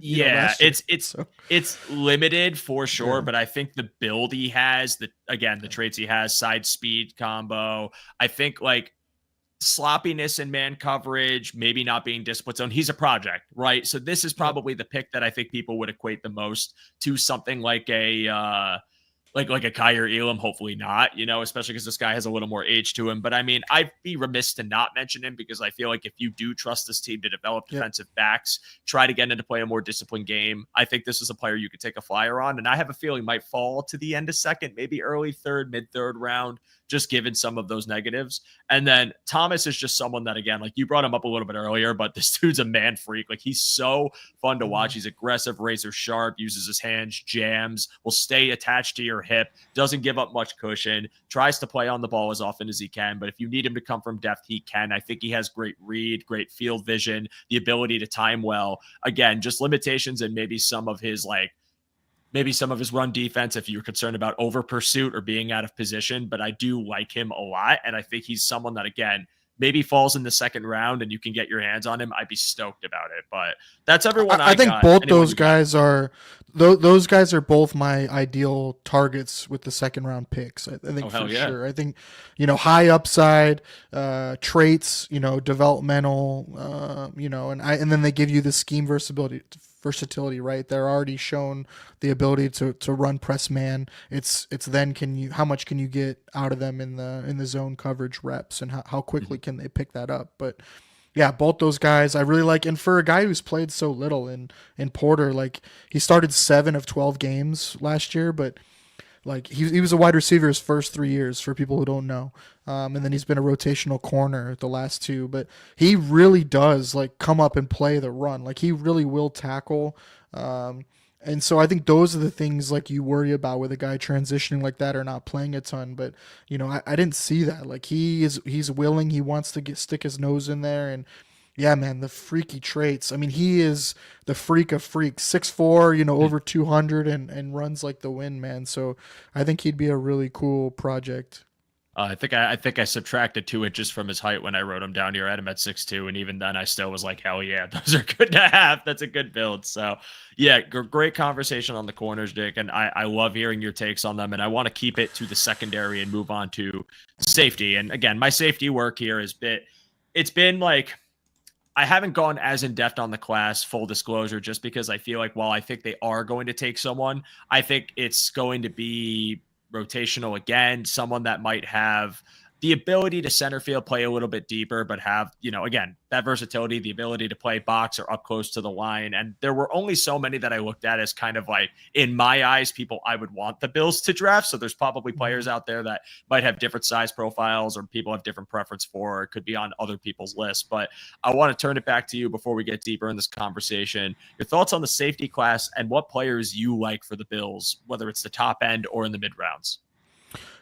yeah, last year. it's So it's limited for sure, yeah. but I think the build he has, the Yeah. traits he has, side speed combo, I think like sloppiness in man coverage, maybe not being disciplined zone. He's a project, right? So this is Yep. probably the pick that I think people would equate the most to something like a like a Kyer Elam, hopefully not, especially because this guy has a little more age to him. But I mean, I'd be remiss to not mention him because I feel like if you do trust this team to develop Yep. defensive backs, try to get into play a more disciplined game, I think this is a player you could take a flyer on. And I have a feeling might fall to the end of second, maybe early third, mid third round, just given some of those negatives. And then Thomas is just someone that, again, like you brought him up a little bit earlier, but this dude's a man freak. Like he's so fun to watch. Mhm. He's aggressive, razor sharp, uses his hands, jams, will stay attached to your hip, doesn't give up much cushion, tries to play on the ball as often as he can. But if you need him to come from depth, he can. I think he has great read, great field vision, the ability to time well. Again, just limitations and maybe some of his run defense if you're concerned about over pursuit or being out of position. But I do like him a lot. And I think he's someone that, again, maybe falls in the second round and you can get your hands on him. I'd be stoked about it. But that's everyone I I think got. both Anyone those you got? guys are those guys are both my ideal targets with the second round picks. I Oh, think hell for yeah. sure. I think high upside traits, developmental, and then they give you the scheme versatility, right? They're already shown the ability to run press man. It's then how much can you get out of them in the zone coverage reps and how quickly can they pick that up? But yeah, both those guys I really like. And for a guy who's played so little in Porter, like he started 7 of 12 games last year, but like he was a wide receiver his first 3 years for people who don't know, and then he's been a rotational corner the last two. But he really does like come up and play the run. Like he really will tackle. And so I think those are the things like you worry about with a guy transitioning like that or not playing a ton. But I didn't see that. Like he's willing. He wants to stick his nose in there. And yeah, man, the freaky traits. I mean, he is the freak of freaks. 6'4", over 200 and runs like the wind, man. So I think he'd be a really cool project. I think I subtracted 2 inches from his height when I wrote him down here. I had him at 6'2", and even then I still was like, hell yeah, those are good to have. That's a good build. So yeah, great conversation on the corners, Dick, and I love hearing your takes on them. And I want to keep it to the secondary and move on to safety. And again, my safety work here it's been like I haven't gone as in depth on the class, full disclosure, just because I feel like while I think they are going to take someone, I think it's going to be rotational again, someone that might have the ability to center field, play a little bit deeper, but have, again, that versatility, the ability to play box or up close to the line. And there were only so many that I looked at as kind of like, in my eyes, people I would want the Bills to draft. So there's probably players out there that might have different size profiles or people have different preference for, or it could be on other people's lists. But I want to turn it back to you before we get deeper in this conversation. Your thoughts on the safety class and what players you like for the Bills, whether it's the top end or in the mid rounds.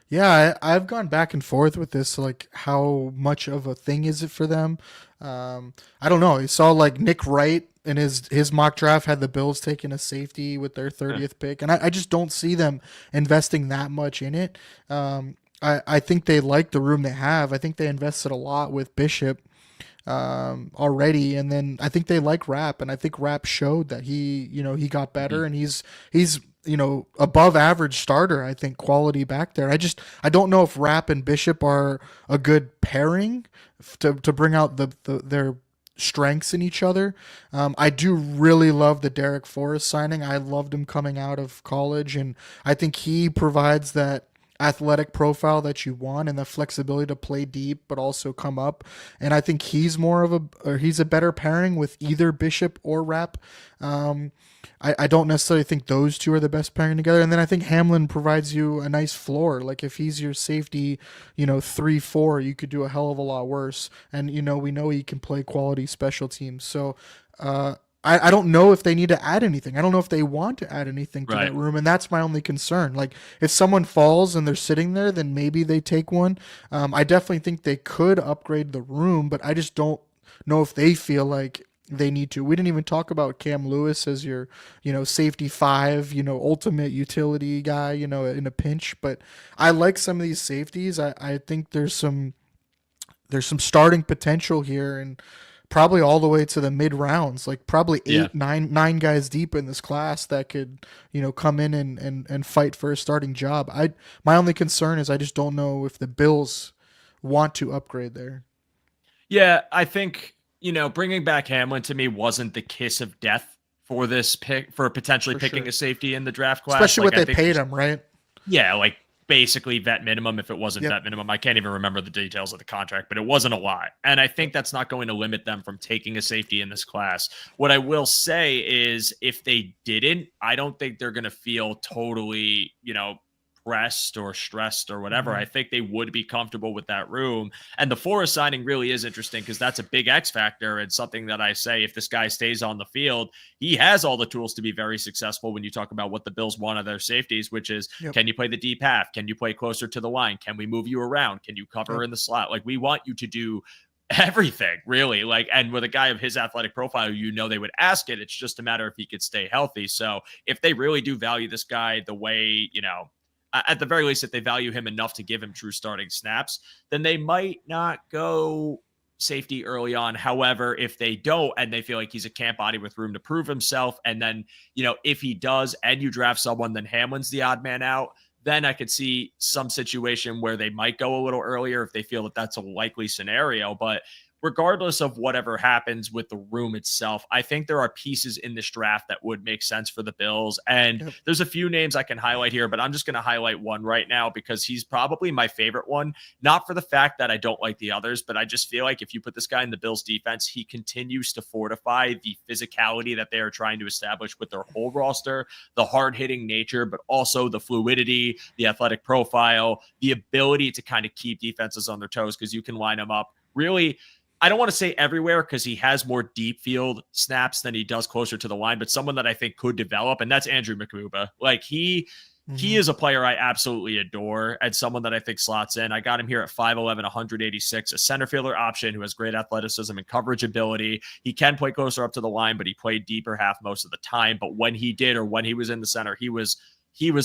Yeah, I've gone back and forth with this. Like, how much of a thing is it for them? I don't know. I saw like Nick Wright in his mock draft had the Bills taking a safety with their 30th pick, and I just don't see them investing that much in it. I think they like the room they have. I think they invested a lot with Bishop already, and then I think they like Rapp, and I think Rapp showed that he got better, and he's above average starter. I think quality back there. I don't know if Rapp and Bishop are a good pairing to bring out their strengths in each other. I do really love the Derek Forrest signing. I loved him coming out of college, and I think he provides that athletic profile that you want and the flexibility to play deep but also come up. And I think he's he's a better pairing with either Bishop or Rapp. I don't necessarily think those two are the best pairing together. And then I think Hamlin provides you a nice floor. Like, if he's your safety, 3-4, you could do a hell of a lot worse. And, we know he can play quality special teams. So, I don't know if they need to add anything. I don't know if they want to add anything to that room, and that's my only concern. Like, if someone falls and they're sitting there, then maybe they take one. I definitely think they could upgrade the room, but I just don't know if they feel like they need to. We didn't even talk about Cam Lewis as your, safety 5, ultimate utility guy, in a pinch. But I like some of these safeties. I think there's some starting potential here, and probably all the way to the mid rounds, like probably nine guys deep in this class that could, come in and fight for a starting job. My only concern is I just don't know if the Bills want to upgrade there. Yeah, I think, bringing back Hamlin to me wasn't the kiss of death for this pick, for potentially picking a safety in the draft class. Especially what they paid him, right? Yeah, like basically vet minimum. If it wasn't vet minimum, I can't even remember the details of the contract, but it wasn't a lot. And I think that's not going to limit them from taking a safety in this class. What I will say is, if they didn't, I don't think they're going to feel totally, pressed or stressed or whatever. I think they would be comfortable with that room. And the Forrest signing really is interesting because that's a big X factor, and something that I say, if this guy stays on the field, he has all the tools to be very successful when you talk about what the Bills want of their safeties, which is, can you play the deep half? Can you play closer to the line? Can we move you around? Can you cover in the slot? Like, we want you to do everything, really. Like, and with a guy of his athletic profile, they would ask it. It's just a matter if he could stay healthy. So if they really do value this guy the way, at the very least, if they value him enough to give him true starting snaps, then they might not go safety early on. However, if they don't, and they feel like he's a camp body with room to prove himself, and then, if he does and you draft someone, then Hamlin's the odd man out, then I could see some situation where they might go a little earlier if they feel that that's a likely scenario. But regardless of whatever happens with the room itself, I think there are pieces in this draft that would make sense for the Bills. And there's a few names I can highlight here, but I'm just going to highlight one right now because he's probably my favorite one. Not for the fact that I don't like the others, but I just feel like if you put this guy in the Bills defense, he continues to fortify the physicality that they are trying to establish with their whole roster, the hard-hitting nature, but also the fluidity, the athletic profile, the ability to kind of keep defenses on their toes, because you can line them up really, I don't want to say everywhere because he has more deep field snaps than he does closer to the line, but someone that I think could develop, and that's Andrew McMuba. Like, he is a player I absolutely adore, and someone that I think slots in. I got him here at 5'11", 186, a center fielder option who has great athleticism and coverage ability. He can play closer up to the line, but he played deeper half most of the time. But when he did, or when he was in the center, he was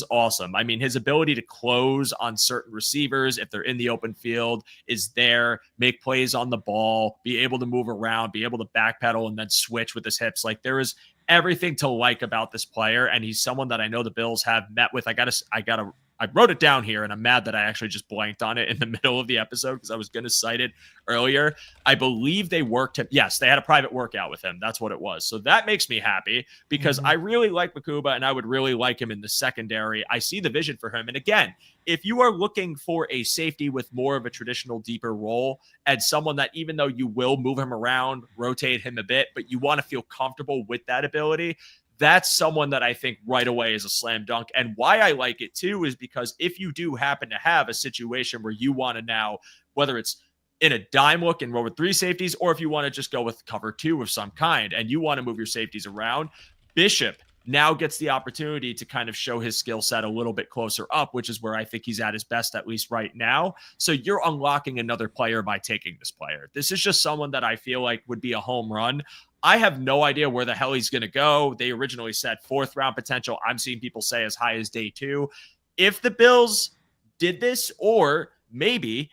awesome. I mean, his ability to close on certain receivers, if they're in the open field, is there, make plays on the ball, be able to move around, be able to backpedal and then switch with his hips. Like, there is everything to like about this player. And he's someone that I know the Bills have met with. I gotta wrote it down here, and I'm mad that I actually just blanked on it in the middle of the episode because I was going to cite it earlier. I believe they worked him. Yes, they had a private workout with him. That's what it was. So that makes me happy because I really like Makuba, and I would really like him in the secondary. I see the vision for him. And again, if you are looking for a safety with more of a traditional, deeper role and someone that even though you will move him around, rotate him a bit, but you want to feel comfortable with that ability, that's someone that I think right away is a slam dunk. And why I like it too is because if you do happen to have a situation where you want to now, whether it's in a dime look and roll with 3 safeties, or if you want to just go with cover 2 of some kind and you want to move your safeties around, Bishop now gets the opportunity to kind of show his skill set a little bit closer up, which is where I think he's at his best, at least right now. So you're unlocking another player by taking this player. This is just someone that I feel like would be a home run. I have no idea where the hell he's going to go. They originally said 4th round potential. I'm seeing people say as high as day 2. If the Bills did this, or maybe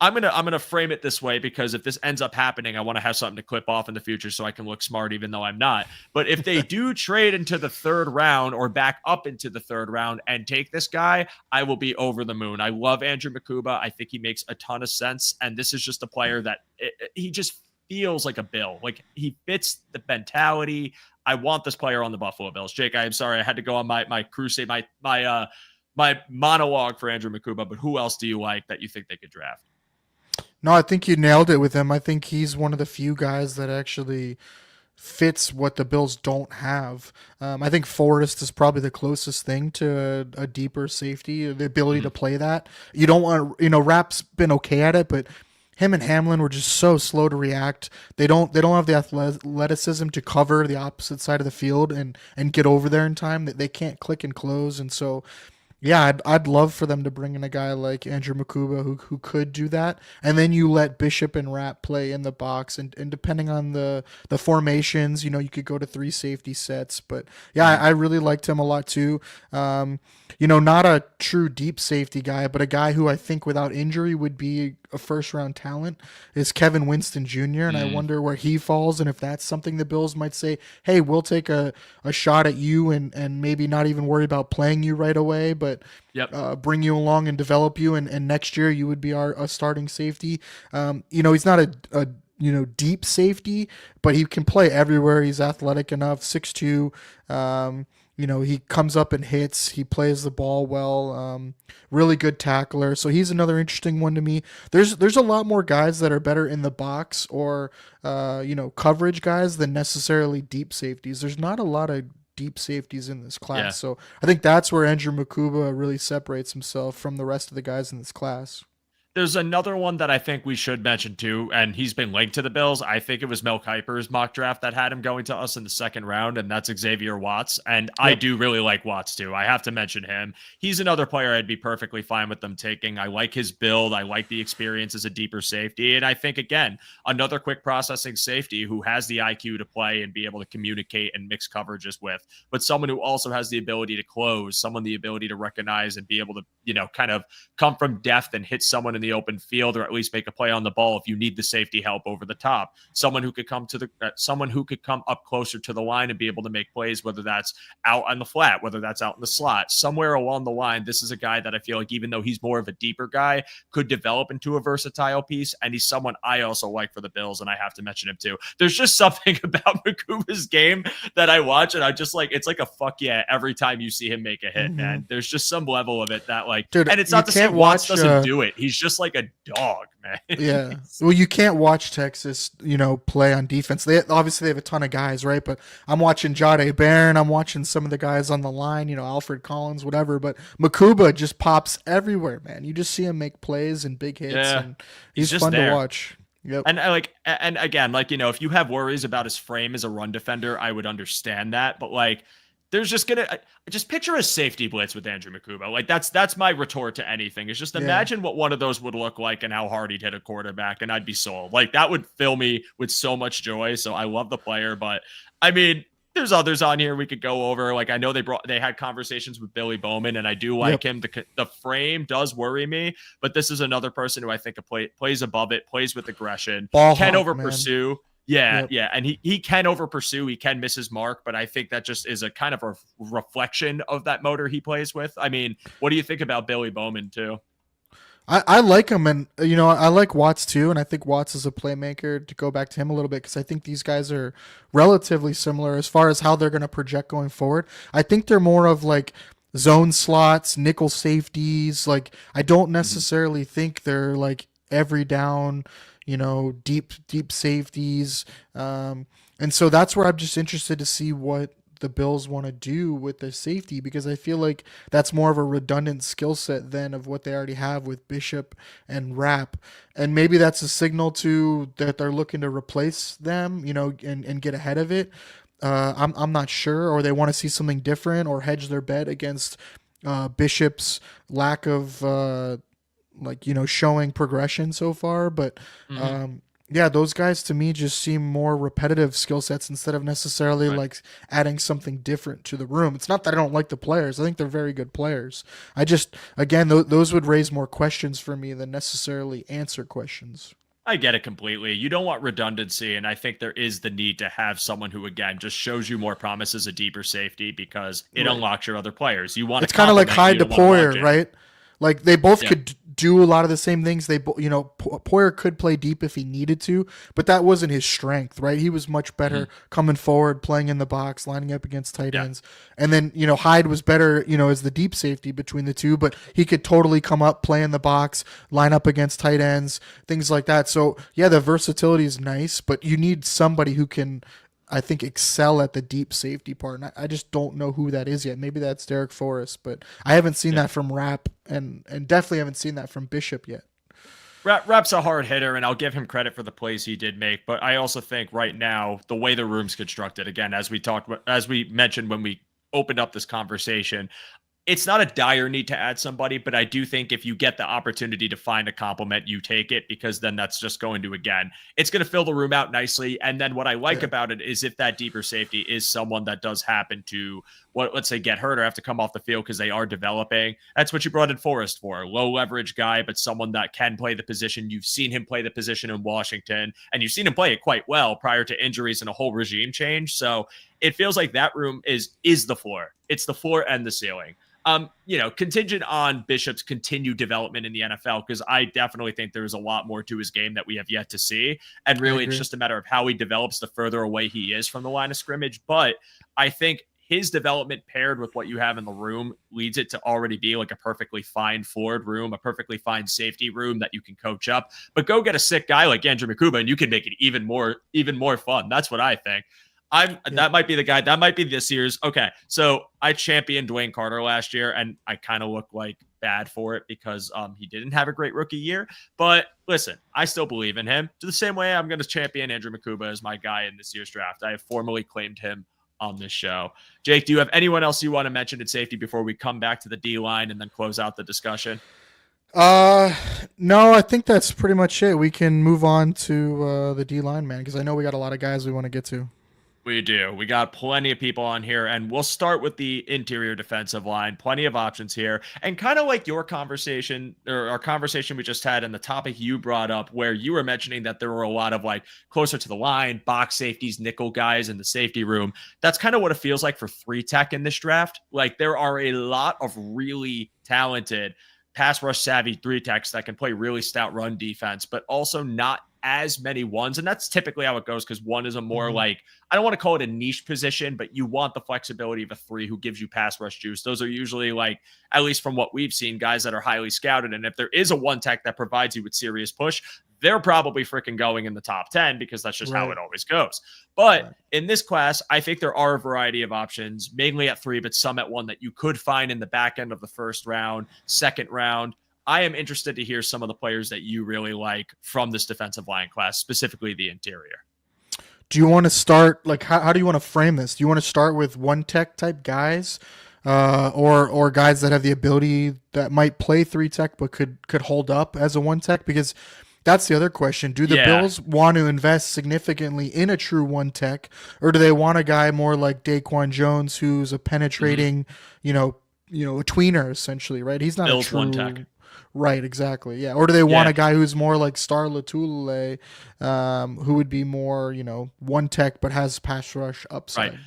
I'm gonna frame it this way, because if this ends up happening, I want to have something to clip off in the future so I can look smart, even though I'm not. But if they do trade into the 3rd round or back up into the 3rd round and take this guy, I will be over the moon. I love Andrew Makuba. I think he makes a ton of sense, and this is just a player that he just feels like a Bill. Like, he fits the mentality. I want this player on the Buffalo Bills. Jake, I'm sorry I had to go on my crusade, my monologue for Andrew Makuba. But who else do you like that you think they could draft? No, I think you nailed it with him. I think he's one of the few guys that actually fits what the Bills don't have. I think Forrest is probably the closest thing to a deeper safety, the ability to play that. You don't want, Rapp's been okay at it, but him and Hamlin were just so slow to react. They don't have the athleticism to cover the opposite side of the field and get over there in time. That they can't click and close, and so. Yeah, I'd love for them to bring in a guy like Andrew Makuba who could do that, and then you let Bishop and Rapp play in the box, and depending on the formations, you could go to 3 safety sets. But yeah, I really liked him a lot too. Not a true deep safety guy, but a guy who I think without injury would be a 1st round talent is Kevin Winston Jr. And I wonder where he falls, and if that's something the Bills might say, hey, we'll take a shot at you and maybe not even worry about playing you right away, but bring you along and develop you, and next year you would be a starting safety. He's not a deep safety, but he can play everywhere. He's athletic enough, 6'2". He comes up and hits. He plays the ball well. Really good tackler. So he's another interesting one to me. There's a lot more guys that are better in the box or coverage guys than necessarily deep safeties. There's not a lot of deep safeties in this class. Yeah. So I think that's where Andrew Makuba really separates himself from the rest of the guys in this class. There's another one that I think we should mention too, and he's been linked to the Bills. I think it was Mel Kiper's mock draft that had him going to us in the 2nd round, and that's Xavier Watts. And I do really like Watts too. I have to mention him. He's another player I'd be perfectly fine with them taking. I like his build. I like the experience as a deeper safety. And I think, again, another quick processing safety who has the IQ to play and be able to communicate and mix coverages with, but someone who also has the ability to close, someone the ability to recognize and be able to, kind of come from depth and hit someone in the open field, or at least make a play on the ball if you need the safety help over the top. Someone who could come up closer to the line and be able to make plays, whether that's out on the flat, whether that's out in the slot, somewhere along the line. This is a guy that I feel like, even though he's more of a deeper guy, could develop into a versatile piece. And he's someone I also like for the Bills, and I have to mention him too. There's just something about Makuba's game that I watch, and I just like, it's like a fuck yeah every time you see him make a hit, man. There's just some level of it that, like, dude, and it's not to say Watts doesn't do it. He's just like a dog, man. Yeah. Well, you can't watch Texas, play on defense. They have a ton of guys, right? But I'm watching Jahdae Barron. I'm watching some of the guys on the line, Alfred Collins, whatever. But Makuba just pops everywhere, man. You just see him make plays and big hits, and he's fun to watch. Yep. And again, if you have worries about his frame as a run defender, I would understand that. But there's just just picture a safety blitz with Andrew Makuba. Like that's my retort to anything. Is just imagine what one of those would look like and how hard he'd hit a quarterback, and I'd be sold. Like, that would fill me with so much joy. So I love the player, but I mean, there's others on here we could go over. Like, I know they had conversations with Billy Bowman, and I do like him. The frame does worry me, but this is another person who I think plays above it, plays with aggression, Ball can hawk, over man. pursue. Yeah, Yep. yeah, and he can over pursue, he can miss his mark, but I think that just is a kind of a reflection of that motor he plays with. I mean, what do you think about Billy Bowman too? I like him, and I like Watts too, and I think Watts is a playmaker. To go back to him a little bit, because I think these guys are relatively similar as far as how they're going to project going forward. I think they're more of like zone slots, nickel safeties. Like I don't Mhm. necessarily think they're like every down, deep safeties. And so that's where I'm just interested to see what the Bills want to do with their safety, because I feel like that's more of a redundant skill set than of what they already have with Bishop and Rapp. And maybe that's a signal to that they're looking to replace them, and get ahead of it. I'm not sure, or they want to see something different or hedge their bet against Bishop's lack of showing progression so far. But Mhm. um, yeah, those guys to me just seem more repetitive skill sets instead of necessarily Right. like adding something different to the room. It's not that I don't like the players. I think they're very good players. I just, again, those would raise more questions for me than necessarily answer questions. I get it completely. You don't want redundancy, and I think there is the need to have someone who, again, just shows you more promise as a deeper safety because it Right. unlocks your other players. You want to It's kind of like complement, you Hyde to don't want to Poyer, bunch it. right? Like they both Yeah. could do a lot of the same things. Poyer could play deep if he needed to, but that wasn't his strength, right? He was much better Mhm. coming forward, playing in the box, lining up against tight Yeah. ends. And then, Hyde was better, as the deep safety between the two, but he could totally come up, play in the box, line up against tight ends, things like that. So, yeah, the versatility is nice, but you need somebody who can, I think, excel at the deep safety part. And I just don't know who that is yet. Maybe that's Derek Forrest, but I haven't seen Yeah. that from Rapp, and definitely haven't seen that from Bishop yet. Rapp's a hard hitter, and I'll give him credit for the plays he did make. But I also think right now the way the room's constructed, again, as we mentioned when we opened up this conversation, it's not a dire need to add somebody, but I do think if you get the opportunity to find a compliment, you take it because then that's just going to, again, it's going to fill the room out nicely. And then what I like Yeah. about it is if that deeper safety is someone that does happen to, let's say, get hurt or have to come off the field because they are developing, that's what you brought in Forrest for. Low leverage guy, but someone that can play the position. You've seen him play the position in Washington, and you've seen him play it quite well prior to injuries and a whole regime change. So it feels like that room is the floor. It's the floor and the ceiling. Contingent on Bishop's continued development in the NFL, because I definitely think there's a lot more to his game that we have yet to see. And I really, it's agree. just a matter of how he develops the further away he is from the line of scrimmage. But I think his development paired with what you have in the room leads it to already be like a perfectly fine forward room, a perfectly fine safety room that you can coach up. But go get a sick guy like Andrew Makuba, and you can make it even more fun. That's what I think. Yep. That might be the guy. That might be this year's. Okay, so I championed Dwayne Carter last year, and I kind of look like bad for it because he didn't have a great rookie year. But listen, I still believe in him. To the same way, I'm going to champion Andrew Makuba as my guy in this year's draft. I have formally claimed him on this show. Jake, do you have anyone else you want to mention at safety before we come back to the D line and then close out the discussion? Uh, no, I think that's pretty much it. We can move on to the D line, man, because I know we got a lot of guys we want to get to. We do. We got plenty of people on here, and we'll start with the interior defensive line. Plenty of options here. And kind of like your conversation or our conversation we just had and the topic you brought up, where you were mentioning that there were a lot of like closer to the line, box safeties, nickel guys in the safety room. That's kind of what it feels like for three tech in this draft. Like there are a lot of really talented pass rush savvy three techs that can play really stout run defense, but also not as many ones. And that's typically how it goes because one is a more Mm-hmm. like, I don't want to call it a niche position, but you want the flexibility of a three who gives you pass rush juice. Those are usually like, at least from what we've seen, guys that are highly scouted. And if there is a one tech that provides you with serious push, they're probably freaking going in the top 10 because that's just how Right. it always goes. But Right. in this class, I think there are a variety of options, mainly at three, but some at one that you could find in the back end of the first round, second round. I am interested to hear some of the players that you really like from this defensive line class, specifically the interior. Do you want to start like how do you want to frame this? Do you want to start with one tech type guys, or guys that have the ability that might play three tech but could hold up as a one tech? Because that's the other question. Do the Yeah. Bills want to invest significantly in a true one tech, or do they want a guy more like Daquan Jones who's a Mhm. penetrating, a tweener essentially, right? He's not a Bills one tech. true. Right, exactly. Yeah. Or do they want Yeah, a guy who's more like Star Latulele, who would be more, one tech but has pass rush right. upside?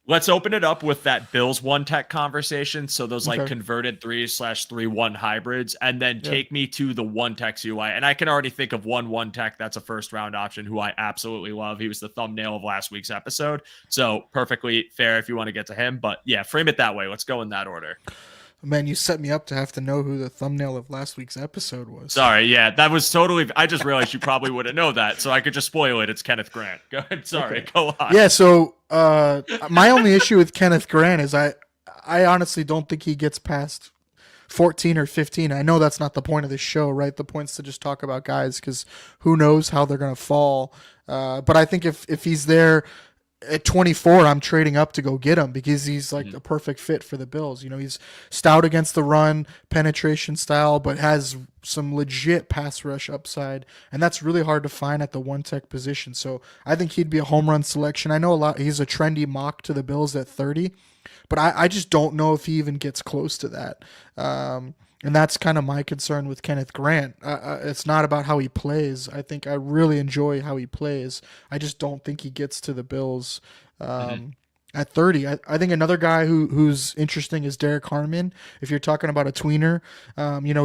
Let's open it up with that Bills one tech conversation. So those like Okay. converted 3/3-1 hybrids, and then Yeah. take me to the one tech UI. And I can already think of one tech that's a first round option who I absolutely love. He was the thumbnail of last week's episode. So perfectly fair if you want to get to him. But yeah, frame it that way. Let's go in that order. Man, you set me up to have to know who the thumbnail of last week's episode was. Sorry, yeah, that was totally. I just realized you probably wouldn't know that, so I could just spoil it. It's Kenneth Grant. Go ahead. Sorry, Okay. go on. Yeah, so my only issue with Kenneth Grant is I honestly don't think he gets past 14 or 15. I know that's not the point of this show, right? The point's to just talk about guys because who knows how they're going to fall. But I think if he's there at 24, I'm trading up to go get him because he's like a perfect fit for the Bills. He's stout against the run, penetration style, but has some legit pass rush upside, and that's really hard to find at the one tech position. So I think he'd be a home run selection. I know he's a trendy mock to the Bills at 30, but I just don't know if he even gets close to that. And that's kind of my concern with Kenneth Grant. It's not about how he plays. I think I really enjoy how he plays. I just don't think he gets to the Bills at 30. I think another guy who's interesting is Derek Harmon. If you're talking about a tweener,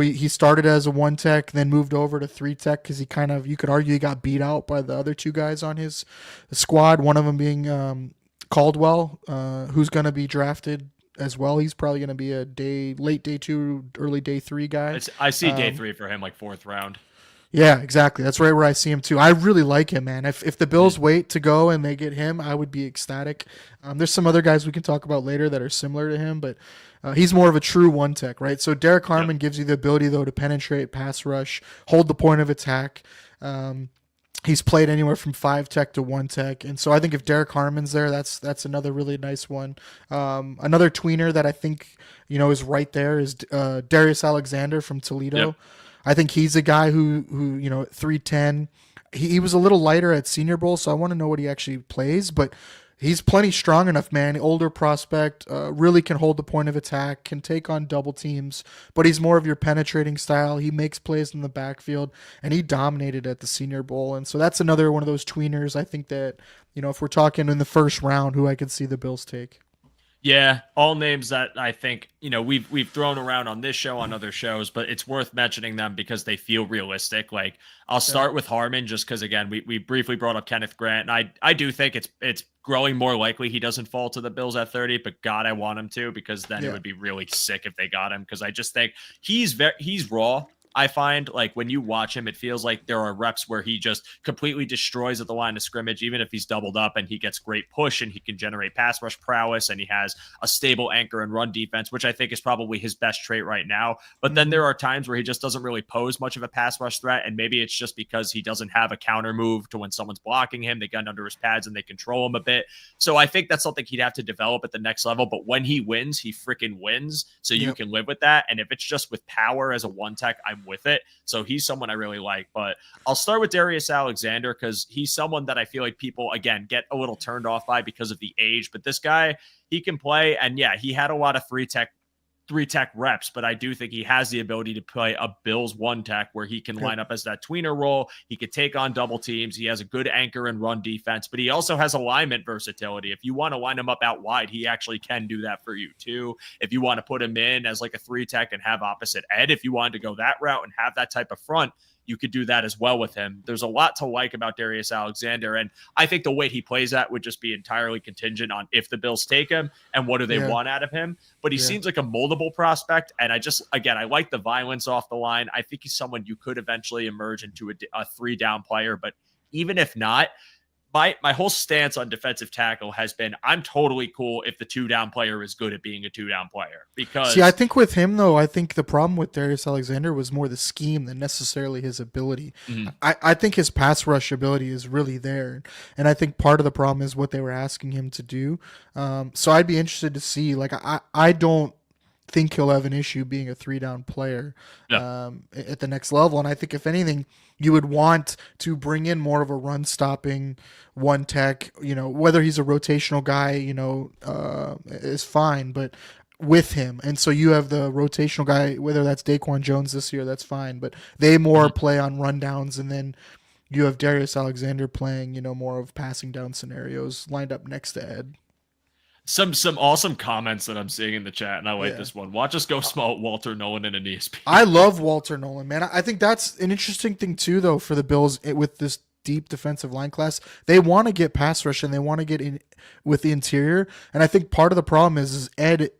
he started as a one tech, then moved over to three tech because you could argue he got beat out by the other two guys on his squad. One of them being Caldwell, who's going to be drafted as well. He's probably going to be a late day 2, early day 3 guy. I see day 3 for him, like 4th round. Yeah, exactly. That's right where I see him too. I really like him, man. If the Bills wait to go and they get him, I would be ecstatic. There's some other guys we can talk about later that are similar to him, but he's more of a true one tech, right? So Derek Harmon gives you the ability though to penetrate, pass rush, hold the point of attack. He's played anywhere from 5 tech to 1 tech. And so I think if Derek Harmon's there, that's another really nice one. Another tweener that I think, is right there is Darius Alexander from Toledo. Yep. I think he's a guy who at 310, he was a little lighter at Senior Bowl, so I want to know what he actually plays, but he's plenty strong enough, man. Older prospect, really can hold the point of attack, can take on double teams, but he's more of your penetrating style. He makes plays in the backfield, and he dominated at the Senior Bowl. And so that's another one of those tweeners I think that, if we're talking in the first round, who I could see the Bills take. Yeah, all names that I think, we've thrown around on this show, on other shows, but it's worth mentioning them because they feel realistic. Like, I'll start with Harmon just because, again, we briefly brought up Kenneth Grant, and I do think it's growing more likely he doesn't fall to the Bills at 30, but God, I want him to, because then it would be really sick if they got him, because I just think he's raw. I find, like, when you watch him, it feels like there are reps where he just completely destroys at the line of scrimmage, even if he's doubled up, and he gets great push and he can generate pass rush prowess and he has a stable anchor and run defense, which I think is probably his best trait right now. But then there are times where he just doesn't really pose much of a pass rush threat, and maybe it's just because he doesn't have a counter move to when someone's blocking him. They get under his pads and they control him a bit. So I think that's something he'd have to develop at the next level. But when he wins, he freaking wins. So you can live with that. And if it's just with power as a one tech, I'm with it. So he's someone I really like. But I'll start with Darius Alexander because he's someone that I feel like people, again, get a little turned off by because of the age. But this guy, he can play. And yeah, he had a lot of three tech reps, but I do think he has the ability to play a Bills one tech where he can line up as that tweener role. He could take on double teams. He has a good anchor and run defense, but he also has alignment versatility. If you want to line him up out wide, he actually can do that for you too. If you want to put him in as like a 3 tech and have opposite ed, if you wanted to go that route and have that type of front, you could do that as well with him. There's a lot to like about Darius Alexander, and I think the weight he plays at would just be entirely contingent on if the Bills take him and what do they want out of him. But he seems like a moldable prospect, and I like the violence off the line. I think he's someone you could eventually emerge into a 3-down player, but even if not, my whole stance on defensive tackle has been I'm totally cool if the 2-down player is good at being a 2-down player. Because I think with him though, I think the problem with Darius Alexander was more the scheme than necessarily his ability. Mm-hmm. I think his pass rush ability is really there, and I think part of the problem is what they were asking him to do. So I'd be interested to see. Like I don't think he'll have an issue being a 3-down player at the next level, and I think if anything, you would want to bring in more of a run stopping one tech, whether he's a rotational guy, is fine. But with him. And so you have the rotational guy, whether that's Daquan Jones this year, that's fine, but they more Mhm. play on rundowns, and then you have Darius Alexander playing, more of passing down scenarios lined up next to Ed. Some awesome comments that I'm seeing in the chat, and I like Yeah. this one. Watch us go small Walter Nolan in an ESPN. I love Walter Nolan, man. I think that's an interesting thing too, though, for the Bills with this deep defensive line class. They want to get pass rush and they want to get in with the interior. And I think part of the problem is Ed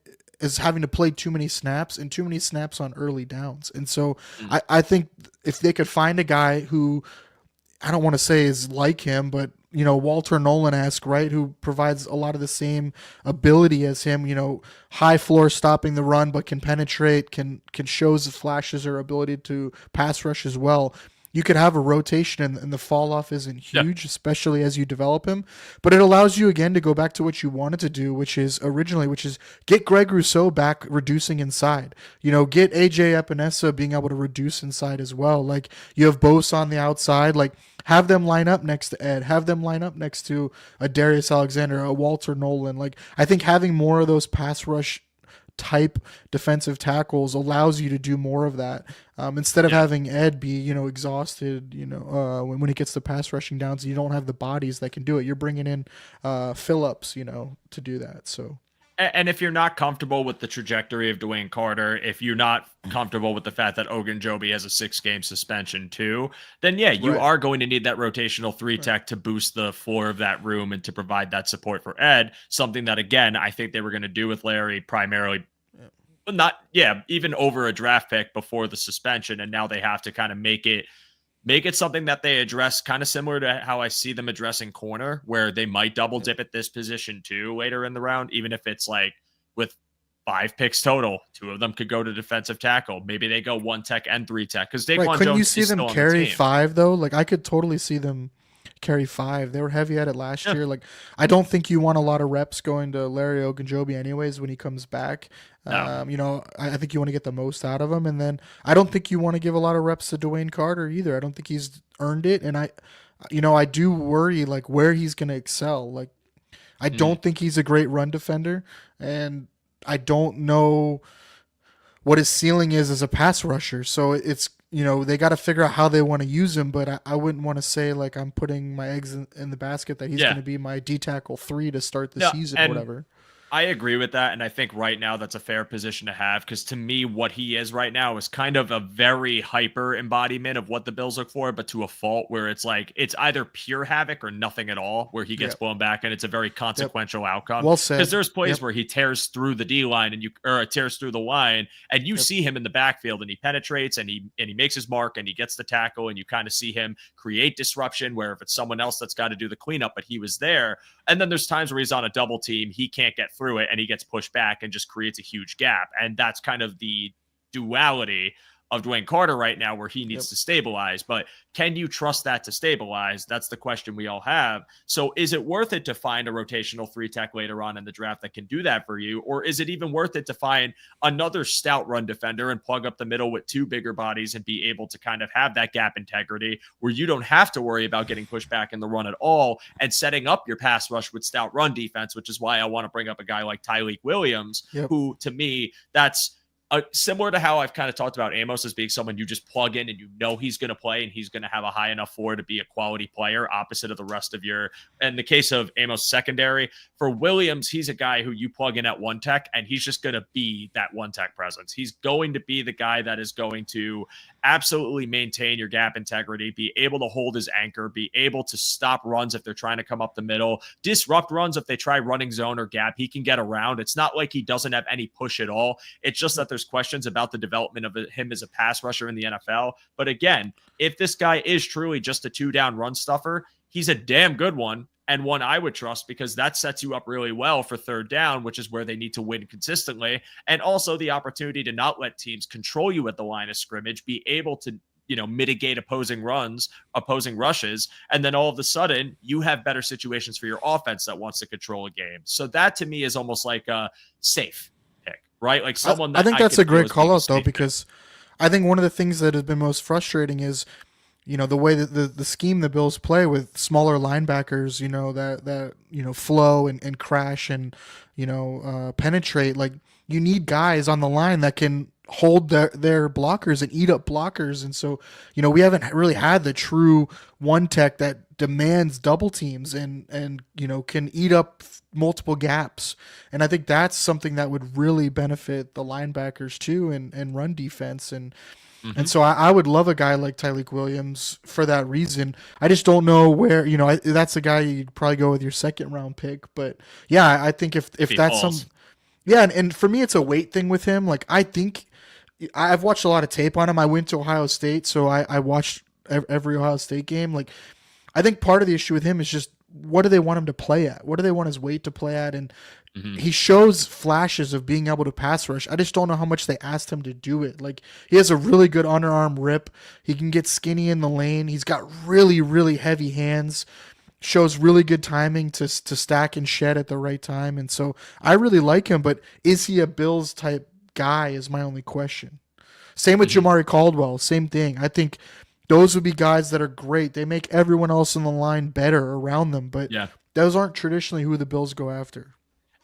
is having to play too many snaps and too many snaps on early downs. And so Mm. I think if they could find a guy who, I don't want to say is like him, but Walter Nolan-esque, right? Who provides a lot of the same ability as him. High floor stopping the run, but can penetrate, can shows flashes or ability to pass rush as well. You could have a rotation and the fall off isn't Yeah. huge, especially as you develop him. But it allows you again to go back to what you wanted to do, which is get Greg Rousseau back reducing inside. Get AJ Epinesa being able to reduce inside as well. Like you have Bose on the outside, like have them line up next to Ed. Have them line up next to a Darius Alexander, a Walter Nolan. Like I think having more of those pass rush type defensive tackles allows you to do more of that instead of Yeah. having Ed be exhausted when he gets the pass rushing downs. You don't have the bodies that can do it. You're bringing in Phillips to do that. So And if you're not comfortable with the trajectory of Dwayne Carter, if you're not comfortable with the fact that Ogunjobi has a 6-game suspension too, then yeah, you Right. are going to need that rotational three tech to boost the floor of that room and to provide that support for Ed. Something that again, I think they were going to do with Larry primarily, but not even over a draft pick before the suspension, and now they have to kind of make it something that they address kind of similar to how I see them addressing corner, where they might double dip at this position too later in the round, even if it's like with 5 picks total, 2 of them could go to defensive tackle. Maybe they go 1 tech and 3 tech because right. Daquan Couldn't you Jones see is them still on the carry team. 5 though? Like I could totally see them carry 5. They were heavy at it last Yeah. year. Like I don't think you want a lot of reps going to Larry Ogunjobi anyways when he comes back. No. I think you want to get the most out of him, and then I don't think you want to give a lot of reps to Dwayne Carter either. I don't think he's earned it, and I do worry like where he's going to excel. Like I Mhm. don't think he's a great run defender, and I don't know what his ceiling is as a pass rusher. So it's they got to figure out how they want to use him. But I wouldn't want to say like I'm putting my eggs in the basket that he's going Yeah. to be my D tackle 3 to start the No, season or and whatever. I agree with that. And I think right now that's a fair position to have because to me, what he is right now is kind of a very hyper embodiment of what the Bills look for, but to a fault where it's like it's either pure havoc or nothing at all, where he gets Yep. blown back and it's a very Yep. consequential outcome. Well Because said. there's plays Yep. where he tears through the D line or tears through the line, and you Yep. see him in the backfield and he penetrates and he makes his mark and he gets the tackle and you kind of see him create disruption where if it's someone else that's got to do the cleanup, but he was there. And then there's times where he's on a double team, he can't get through it, and he gets pushed back and just creates a huge gap. And that's kind of the duality of Dwayne Carter right now, where he needs Yep. to stabilize. But can you trust that to stabilize? That's the question we all have. So is it worth it to find a rotational 3 tech later on in the draft that can do that for you? Or is it even worth it to find another stout run defender and plug up the middle with 2 bigger bodies and be able to kind of have that gap integrity where you don't have to worry about getting pushed back in the run at all and setting up your pass rush with stout run defense, which is why I want to bring up a guy like Tyleek Williams, Yep. who to me, that's similar to how I've kind of talked about Amos as being someone you just plug in and you know he's going to play and he's going to have a high enough floor to be a quality player opposite of the rest of your. In the case of Amos secondary, for Williams, he's a guy who you plug in at 1 tech and he's just going to be that 1 tech presence. He's going to be the guy that is going to absolutely maintain your gap integrity, be able to hold his anchor, be able to stop runs if they're trying to come up the middle, disrupt runs if they try running zone or gap. He can get around. It's not like he doesn't have any push at all. It's just that there's questions about the development of him as a pass rusher in the NFL. But again, if this guy is truly just a 2-down run stuffer, he's a damn good one and one I would trust because that sets you up really well for 3rd down, which is where they need to win consistently. And also the opportunity to not let teams control you at the line of scrimmage, be able to mitigate opposing rushes. And then all of a sudden you have better situations for your offense that wants to control a game. So that to me is almost like a safe pick, right? Like someone that I think that's a great call out though, safe pick. because I think one of the things that has been most frustrating is the way that the scheme the Bills play with smaller linebackers, that flow and crash and penetrate. Like you need guys on the line that can hold their blockers and eat up blockers. And so, we haven't really had the true one tech that demands double teams and can eat up multiple gaps. And I think that's something that would really benefit the linebackers too, and run defense. And so I would love a guy like Tyreek Williams for that reason. I just don't know where, that's a guy you'd probably go with your second round pick. But yeah, I think if that's falls. yeah, and for me, it's a weight thing with him. Like, I think I've watched a lot of tape on him. I went to Ohio State, so I watched every Ohio State game. Like, I think part of the issue with him is just, what do they want him to play at? What do they want his weight to play at? And he shows flashes of being able to pass rush. I just don't know how much they asked him to do it. Like, he has a really good underarm rip. He can get skinny in the lane. He's got really, really heavy hands. Shows really good timing to stack and shed at the right time. And so I really like him, but is he a Bills type guy is my only question. Same with Jamari Caldwell. Same thing. I think those would be guys that are great. They make everyone else in the line better around them, but Yeah. those aren't traditionally who the Bills go after.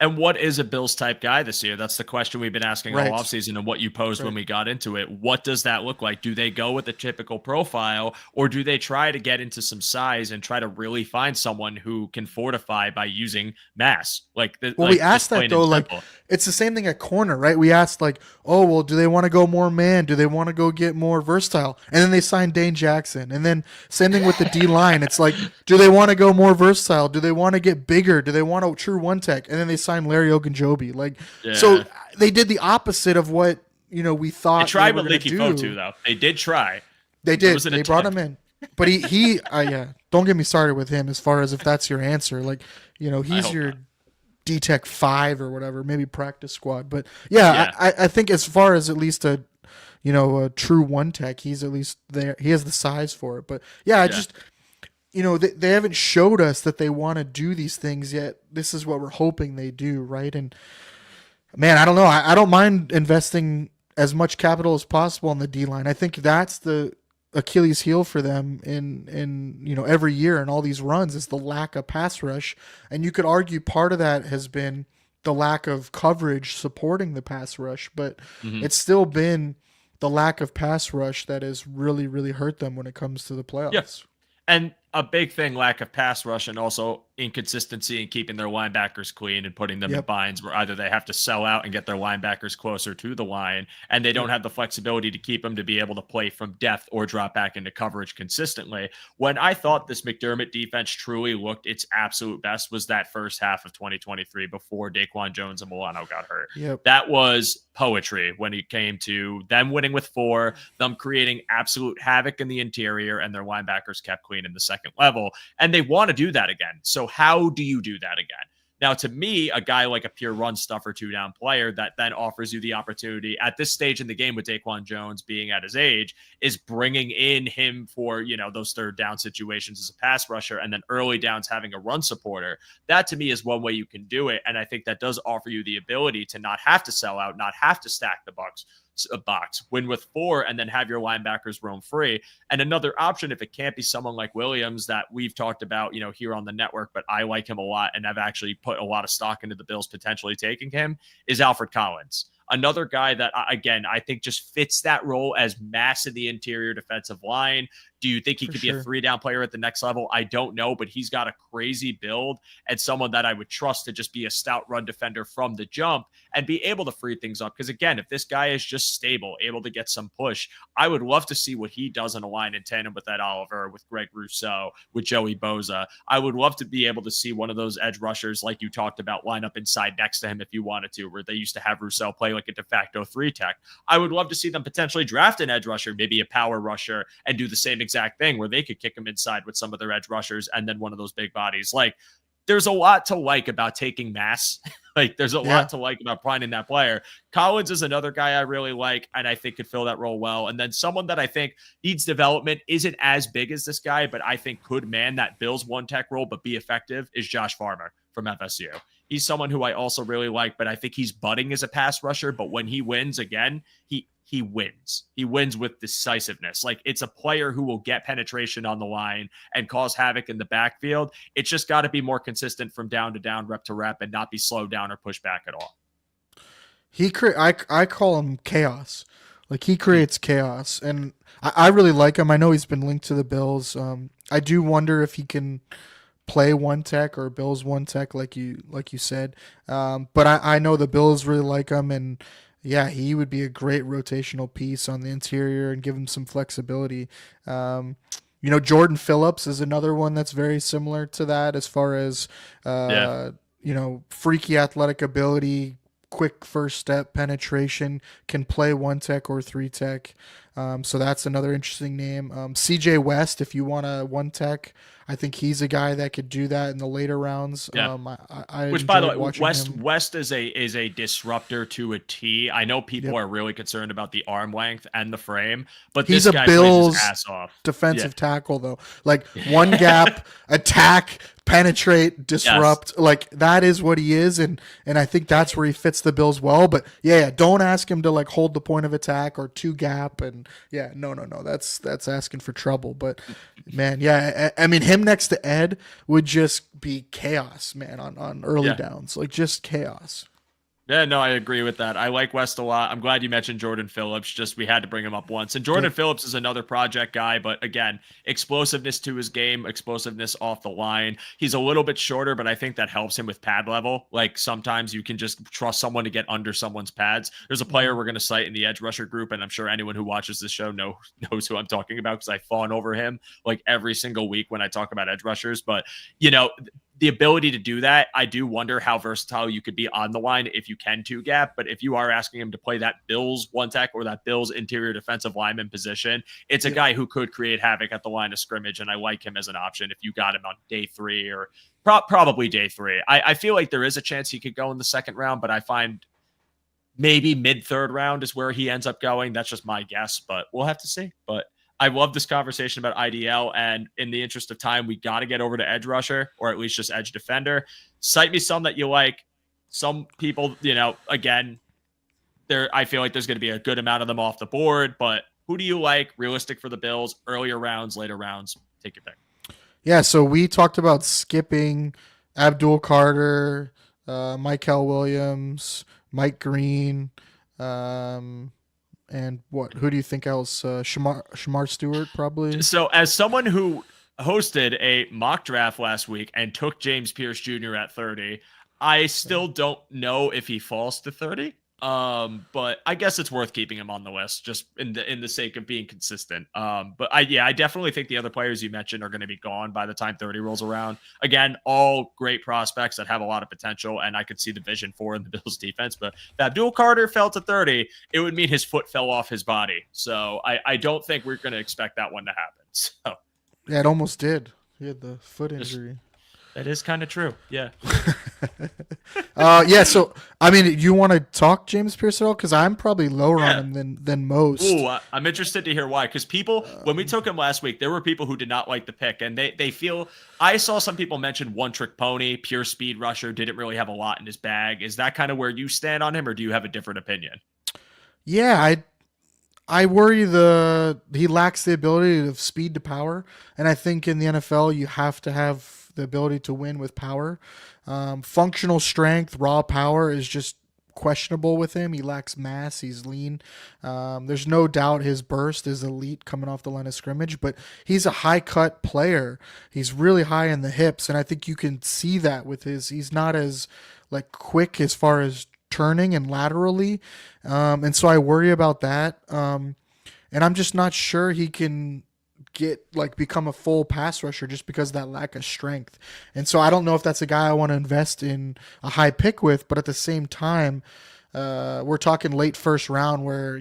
And what is a Bills type guy this year? That's the question we've been asking Right. all offseason, and what you posed when we got into it. What does that look like? Do they go with a typical profile, or do they try to get into some size and try to really find someone who can fortify by using mass? We asked that though. Like, it's the same thing at corner, right? We asked like, oh, well, do they want to go more man? Do they want to go get more versatile? And then they signed Dane Jackson. And then same thing with the D line. It's like, do they want to go more versatile? Do they want to get bigger? Do they want a true one tech? And then they signed Larry Ogunjobi. Like, so they did the opposite of what we thought. They tried with Leaky Fotu, though. They did try. They did. They brought him in. But he yeah. Don't get me started with him as far as if that's your answer. Like, he's your D-Tech 5 or whatever, maybe practice squad. But yeah. I think as far as at least a true one tech, he's at least there. He has the size for it. But yeah, just they haven't showed us that they want to do these things yet. This is what we're hoping they do, right? And man, I don't know. I don't mind investing as much capital as possible on the D line. I think that's the Achilles heel for them in every year and all these runs is the lack of pass rush. And you could argue part of that has been the lack of coverage supporting the pass rush, but it's still been the lack of pass rush that has really, really hurt them when it comes to the playoffs. Yes. And a big thing, lack of pass rush, and also inconsistency in keeping their linebackers clean and putting them in binds where either they have to sell out and get their linebackers closer to the line, and they don't have the flexibility to keep them to be able to play from depth or drop back into coverage consistently. When I thought this McDermott defense truly looked its absolute best was that first half of 2023 before Daquan Jones and Milano got hurt. That was poetry when it came to them winning with 4, them creating absolute havoc in the interior, and their linebackers kept clean in the second level. And they want to do that again. So how do you do that again? Now, to me, a guy like a pure run stuffer 2-down player that then offers you the opportunity at this stage in the game with Daquan Jones being at his age is bringing in him for, those third down situations as a pass rusher, and then early downs having a run supporter. That to me is one way you can do it. And I think that does offer you the ability to not have to sell out, not have to stack the box, win with 4, and then have your linebackers roam free. And another option, if it can't be someone like Williams that we've talked about, here on the network, but I like him a lot and I've actually put a lot of stock into the Bills potentially taking him, is Alfred Collins. Another guy that, again, I think just fits that role as mass in the interior defensive line. Do you think he could be a 3-down player at the next level? I don't know, but he's got a crazy build and someone that I would trust to just be a stout run defender from the jump and be able to free things up. Because again, if this guy is just stable, able to get some push, I would love to see what he does in a line in tandem with Ed Oliver, with Greg Rousseau, with Joey Boza. I would love to be able to see one of those edge rushers, like you talked about, line up inside next to him if you wanted to, where they used to have Rousseau play like a de facto 3 tech. I would love to see them potentially draft an edge rusher, maybe a power rusher, and do the same exact thing where they could kick him inside with some of their edge rushers and then one of those big bodies. Like, there's a lot to like about taking mass. Like, there's a lot to like about finding that player. Collins is another guy I really like and I think could fill that role well. And then someone that I think needs development, isn't as big as this guy, but I think could man that Bills one tech role but be effective, is Josh Farmer from FSU. He's someone who I also really like, but I think he's budding as a pass rusher. But when he wins again, he wins. He wins with decisiveness. Like, it's a player who will get penetration on the line and cause havoc in the backfield. It's just got to be more consistent from down to down, rep to rep, and not be slowed down or pushed back at all. I call him chaos. Like he creates chaos, and I really like him. I know he's been linked to the Bills. I do wonder if he can play one tech or Bills one tech like you said. But I know the Bills really like him, and yeah, he would be a great rotational piece on the interior and give him some flexibility. Um, Jordan Phillips is another one that's very similar to that as far as Yeah. uh, freaky athletic ability, quick first step penetration, can play one tech or three tech. So that's another interesting name. CJ West, if you want a one tech, I think he's a guy that could do that in the later rounds. Yeah. I Which, by the enjoyed way, watching West him. West is a disruptor to a T. I know people Yep. are really concerned about the arm length and the frame, but He's this a guy plays his Bills ass off. Yeah. defensive tackle though. Like one gap, attack, penetrate, Yes. disrupt. Like that is what he is, and I think that's where he fits the Bills well. But yeah, don't ask him to like hold the point of attack or two gap, and yeah, no. That's asking for trouble. But man, yeah, I mean him next to Ed would just be chaos, man, on early Yeah. downs. Like just chaos. Yeah, no, I agree with that. I like West a lot. I'm glad you mentioned Jordan Phillips. Just we had to bring him up once. And Jordan Yep. Phillips is another project guy, but again, explosiveness to his game, explosiveness off the line. He's a little bit shorter, but I think that helps him with pad level. Like sometimes you can just trust someone to get under someone's pads. There's a player we're going to cite in the edge rusher group, and I'm sure anyone who watches this show knows who I'm talking about because I fawn over him like every single week when I talk about edge rushers. But the ability to do that, I do wonder how versatile you could be on the line if you can two gap. But if you are asking him to play that Bills one tech or that Bills interior defensive lineman position, it's a guy who could create havoc at the line of scrimmage. And I like him as an option if you got him on day 3 or probably day 3. I feel like there is a chance he could go in the second round, but I find maybe mid third round is where he ends up going. That's just my guess, but we'll have to see. But I love this conversation about IDL, and in the interest of time, we got to get over to edge rusher or at least just edge defender. Cite me some that you like. Some people, again, I feel like there's going to be a good amount of them off the board, but who do you like? Realistic for the Bills, earlier rounds, later rounds? Take your pick. Yeah, so we talked about skipping Abdul Carter, Michael Williams, Mike Green, and what? Who do you think else? Shamar Stewart, probably. So, as someone who hosted a mock draft last week and took James Pierce Jr. at 30, I still don't know if he falls to 30. But I guess it's worth keeping him on the list just in the sake of being consistent. But I definitely think the other players you mentioned are going to be gone by the time 30 rolls around. Again, all great prospects that have a lot of potential, and I could see the vision for in the Bills defense. But if Abdul Carter fell to 30, it would mean his foot fell off his body. So I don't think we're going to expect that one to happen. So yeah, it almost did. He had the foot injury. That is kind of true. Yeah. Yeah. So, I mean, you want to talk James Pierce at all? Because I'm probably lower on him than most. Ooh, I'm interested to hear why. Because people, when we took him last week, there were people who did not like the pick, and they feel. I saw some people mention one trick pony, pure speed rusher, didn't really have a lot in his bag. Is that kind of where you stand on him, or do you have a different opinion? Yeah, I worry he lacks the ability of speed to power, and I think in the NFL you have to have the ability to win with power. Functional strength, raw power is just questionable with him. He lacks mass. He's lean. There's no doubt his burst is elite coming off the line of scrimmage, but he's a high cut player. He's really high in the hips, and I think you can see that with he's not as like quick as far as turning and laterally. And so I worry about that. And I'm just not sure he can become a full pass rusher just because of that lack of strength. And so I don't know if that's a guy I want to invest in a high pick with, but at the same time, we're talking late first round where,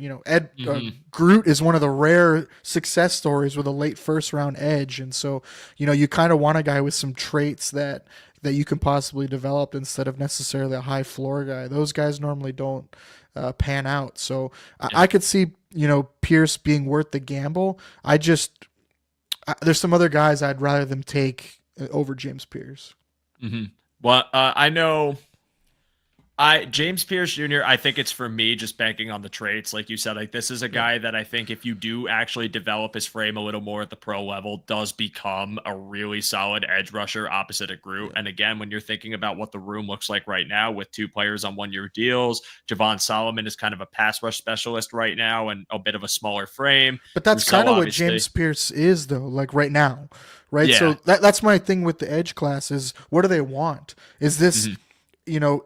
Groot is one of the rare success stories with a late first round edge. And so, you kind of want a guy with some traits that you can possibly develop instead of necessarily a high floor guy. Those guys normally don't pan out. So I could see, Pierce being worth the gamble. There's some other guys I'd rather them take over James Pierce. Mm-hmm. Well, I know James Pierce Jr., I think it's for me just banking on the traits. Like you said, like this is a Yeah. guy that I think if you do actually develop his frame a little more at the pro level, does become a really solid edge rusher opposite of Groot. Yeah. And again, when you're thinking about what the room looks like right now with two players on 1 year deals, Javon Solomon is kind of a pass rush specialist right now and a bit of a smaller frame. But that's Rousseau, kind of what obviously. James Pierce is, though, like right now, right? So Yeah. that's my thing with the edge class is what do they want? Is this, Mhm.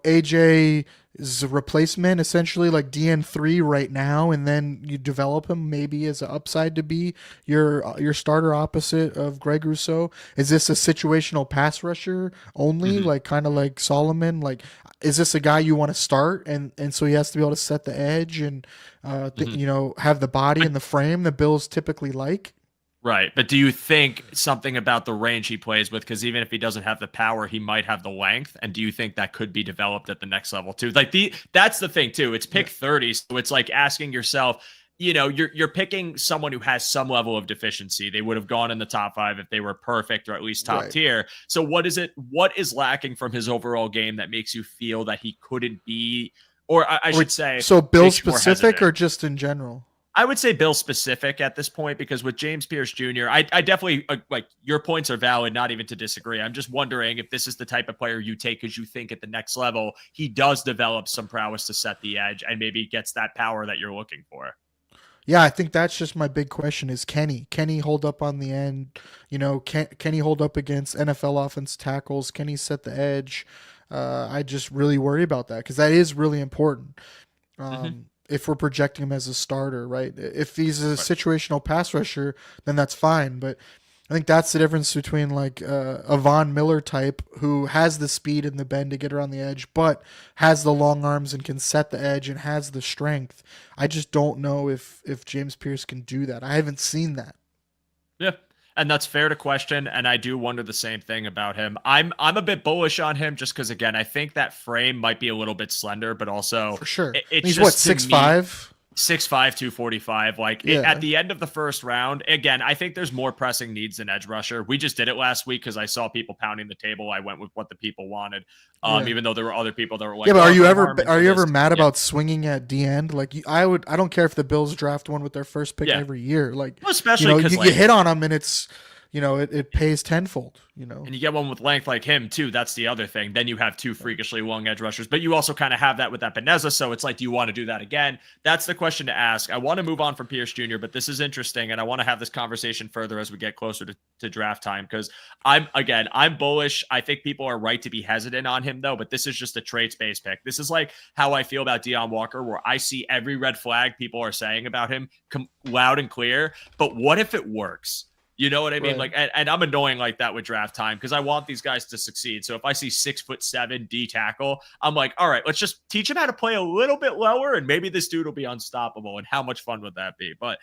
AJ's replacement essentially like DN3 right now, and then you develop him maybe as an upside to be your starter opposite of Greg Rousseau? Is this a situational pass rusher only, Mhm. like kind of like Solomon? Like, is this a guy you want to start, and so he has to be able to set the edge and Mhm. have the body But and the frame the Bills typically like? Right. But do you think something about the range he plays with, because even if he doesn't have the power, he might have the length. And do you think that could be developed at the next level too? Like that's the thing too. It's Yeah. pick 30. So it's like asking yourself, you're picking someone who has some level of deficiency. They would have gone in the top 5 if they were perfect or at least top Right. tier. So what is lacking from his overall game that makes you feel that he couldn't be, or I Or should say, so Bill makes you more specific hesitant? or just in general? I would say Bill specific at this point because with James Pierce Jr., I definitely like your points are valid, not even to disagree. I'm just wondering if this is the type of player you take because you think at the next level he does develop some prowess to set the edge and maybe gets that power that you're looking for. Yeah, I think that's just my big question is can he hold up on the end? Can he hold up against NFL offense tackles? Can he set the edge? I just really worry about that because that is really important. Mm-hmm. If we're projecting him as a starter, right? If he's a Right. situational pass rusher, then that's fine. But I think that's the difference between like a Von Miller type who has the speed and the bend to get around the edge, but has the long arms and can set the edge and has the strength. I just don't know if James Pierce can do that. I haven't seen that Yeah. And that's fair to question. And I do wonder the same thing about him. I'm a bit bullish on him just because again, I think that frame might be a little bit slender, but also for sure. it's He's what just to me 6'5". 6'5", 245. At Yeah, the end of the first round, again, I think there's more pressing needs than edge rusher. We just did it last week because I saw people pounding the table. I went with what the people wanted, yeah. even though there were other people that were Yeah, like, but "Oh, go Harmon are for you this." ever mad Yeah, about swinging at D end? Like I don't care if the Bills draft one with their first pick yeah. every year. Like Well, especially because you hit on them and it's it pays tenfold. and you get one with length like him too. That's the other thing. Then you have two freakishly long edge rushers, but you also kind of have that with that Beneza. So it's like, do you want to do that again? That's the question to ask. I want to move on from Pierce Jr., but this is interesting, and I want to have this conversation further as we get closer to draft time because I'm bullish. I think people are right to be hesitant on him though, but this is just a traits based pick. This is like how I feel about Deion Walker, where I see every red flag people are saying about him come loud and clear. But what if it works? You know what I mean? Right. Like, and I'm annoying like that with draft time because I want these guys to succeed. So if I see 6'7" D tackle, I'm like, all right, let's just teach him how to play a little bit lower, and maybe this dude will be unstoppable. And how much fun would that be? But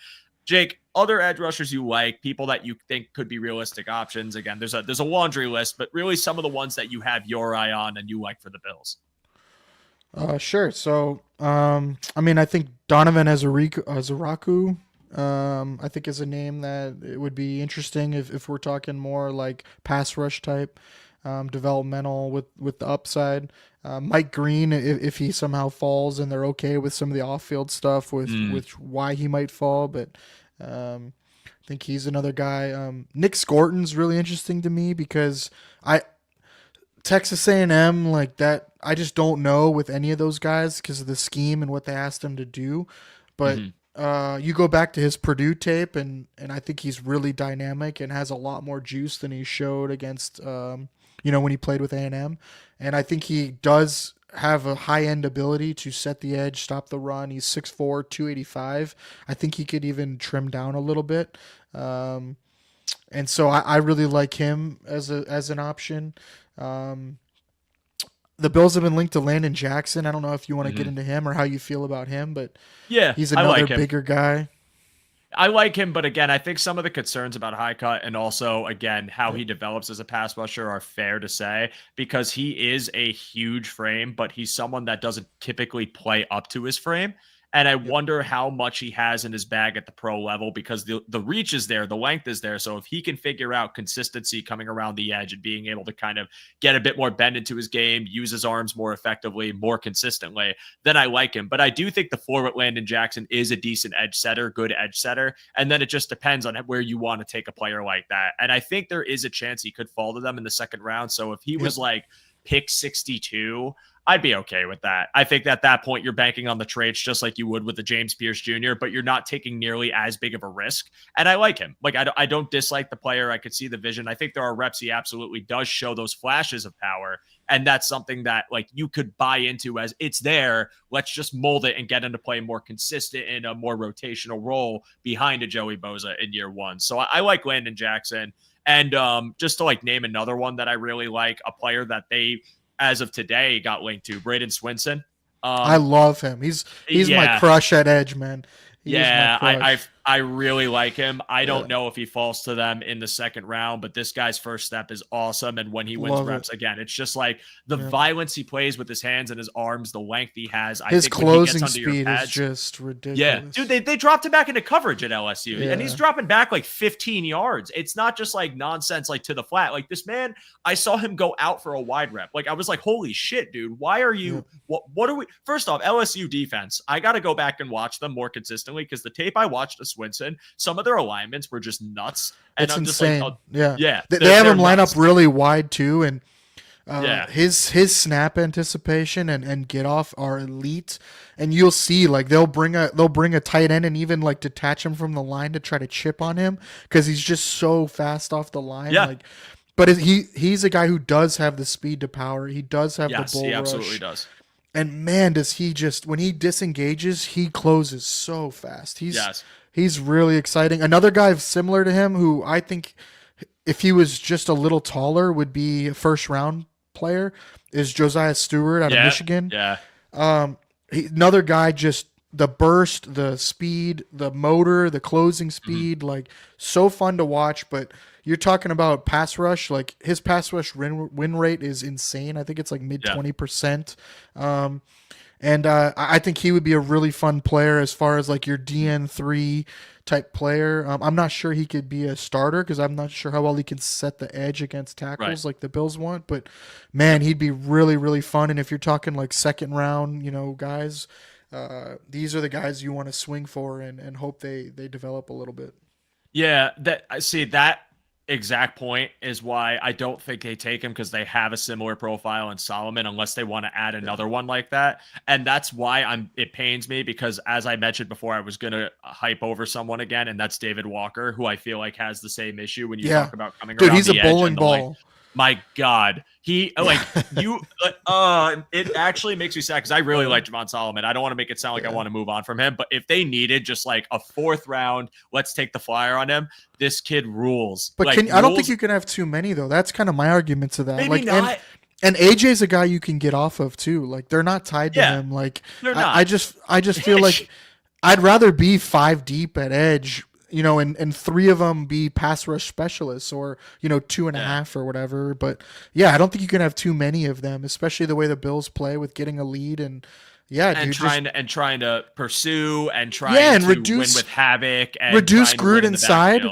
Jake, other edge rushers you like, people that you think could be realistic options. Again, there's a laundry list, but really some of the ones that you have your eye on and you like for the Bills. Sure. So, I mean, I think Donovan Azaraku, I think is a name that it would be interesting if we're talking more like pass rush type, developmental with the upside. Mike Green, if he somehow falls and they're okay with some of the off field stuff with why he might fall, but I think he's another guy. Nick Scorton's really interesting to me because I Texas A&M like that. I just don't know with any of those guys because of the scheme and what they asked him to do. But Mhm. you go back to his Purdue tape, and I think he's really dynamic and has a lot more juice than he showed against when he played with A&M. And I think he does have a high end ability to set the edge, stop the run. He's 6'4", 285. I think he could even trim down a little bit. Um, and so I really like him as an option. Um, the Bills have been linked to Landon Jackson. I don't know if you want to get Mhm. into him or how you feel about him, but Yeah, he's I another like him. bigger guy. I like him, but again, I think some of the concerns about high cut and also, again, how Yep. he develops as a pass rusher are fair to say because he is a huge frame, but he's someone that doesn't typically play up to his frame. And I wonder how much he has in his bag at the pro level, because the reach is there, the length is there. So if he can figure out consistency coming around the edge and being able to kind of get a bit more bend into his game, use his arms more effectively, more consistently, then I like him. But I do think the floor with Landon Jackson is a decent edge setter, good edge setter. And then it just depends on where you want to take a player like that. And I think there is a chance he could fall to them in the second round. So if he was like pick 62, I'd be okay with that. I think at that point, you're banking on the traits just like you would with the James Pierce Jr., but you're not taking nearly as big of a risk. And I like him. Like, I don't dislike the player. I could see the vision. I think there are reps he absolutely does show those flashes of power. And that's something that, like, you could buy into as it's there. Let's just mold it and get him to play more consistent in a more rotational role behind a Joey Bosa in year one. So I like Landon Jackson. And just to like name another one that I really like, a player that they, as of today, got linked to, Braden Swinson. I love him. He's my crush at edge, man. I really like him. I don't know if he falls to them in the second round, but this guy's first step is awesome. And when he wins reps, again, it's just like the violence he plays with his hands and his arms, the length he has. His closing speed is just ridiculous. Yeah, dude, they dropped him back into coverage at LSU, and he's dropping back like 15 yards. It's not just like nonsense, like to the flat. Like this man, I saw him go out for a wide rep. Like I was like, holy shit, dude, why are you? What are we? First off, LSU defense. I got to go back and watch them more consistently, because the tape I watched of Swinson, some of their alignments were just nuts. And it's I'm insane. Just like, they have him line up really wide too, and his snap anticipation and get off are elite. And you'll see, like they'll bring a tight end and even like detach him from the line to try to chip on him, because he's just so fast off the line. Yeah. Like, but he's a guy who does have the speed to power. He does have the bull rush. He absolutely does. And man, does he just, when he disengages, he closes so fast. He's really exciting. Another guy similar to him, who I think if he was just a little taller would be a first round player, is Josiah Stewart out of Michigan. Yeah. Another guy, just the burst, the speed, the motor, the closing speed, like so fun to watch. But you're talking about pass rush, like his pass rush win rate is insane. I think it's like mid 20%. And I think he would be a really fun player as far as like your DN3 type player. I'm not sure he could be a starter, because I'm not sure how well he can set the edge against tackles like the Bills want. But man, he'd be really, really fun. And if you're talking like second round, guys, these are the guys you want to swing for and hope they develop a little bit. Yeah, that exact point is why I don't think they take him, because they have a similar profile in Solomon, unless they want to add another one like that. And that's why it pains me, because as I mentioned before, I was going to hype over someone again, and that's David Walker, who I feel like has the same issue when you talk about coming around he's the a edge bowling ball. My God, it actually makes me sad, because I really like Javon Solomon. I don't want to make it sound like I want to move on from him, but if they needed just like a fourth round, let's take the flyer on him, this kid rules. But I don't think you can have too many, though. That's kind of my argument to that. Maybe not. And AJ's a guy you can get off of too. Like they're not tied to him. Like they're not. I just feel like I'd rather be 5 deep at edge, and 3 of them be pass rush specialists, or 2.5 or whatever. But I don't think you can have too many of them, especially the way the Bills play with getting a lead and trying to pursue and trying to win with havoc and reduce Gruden inside,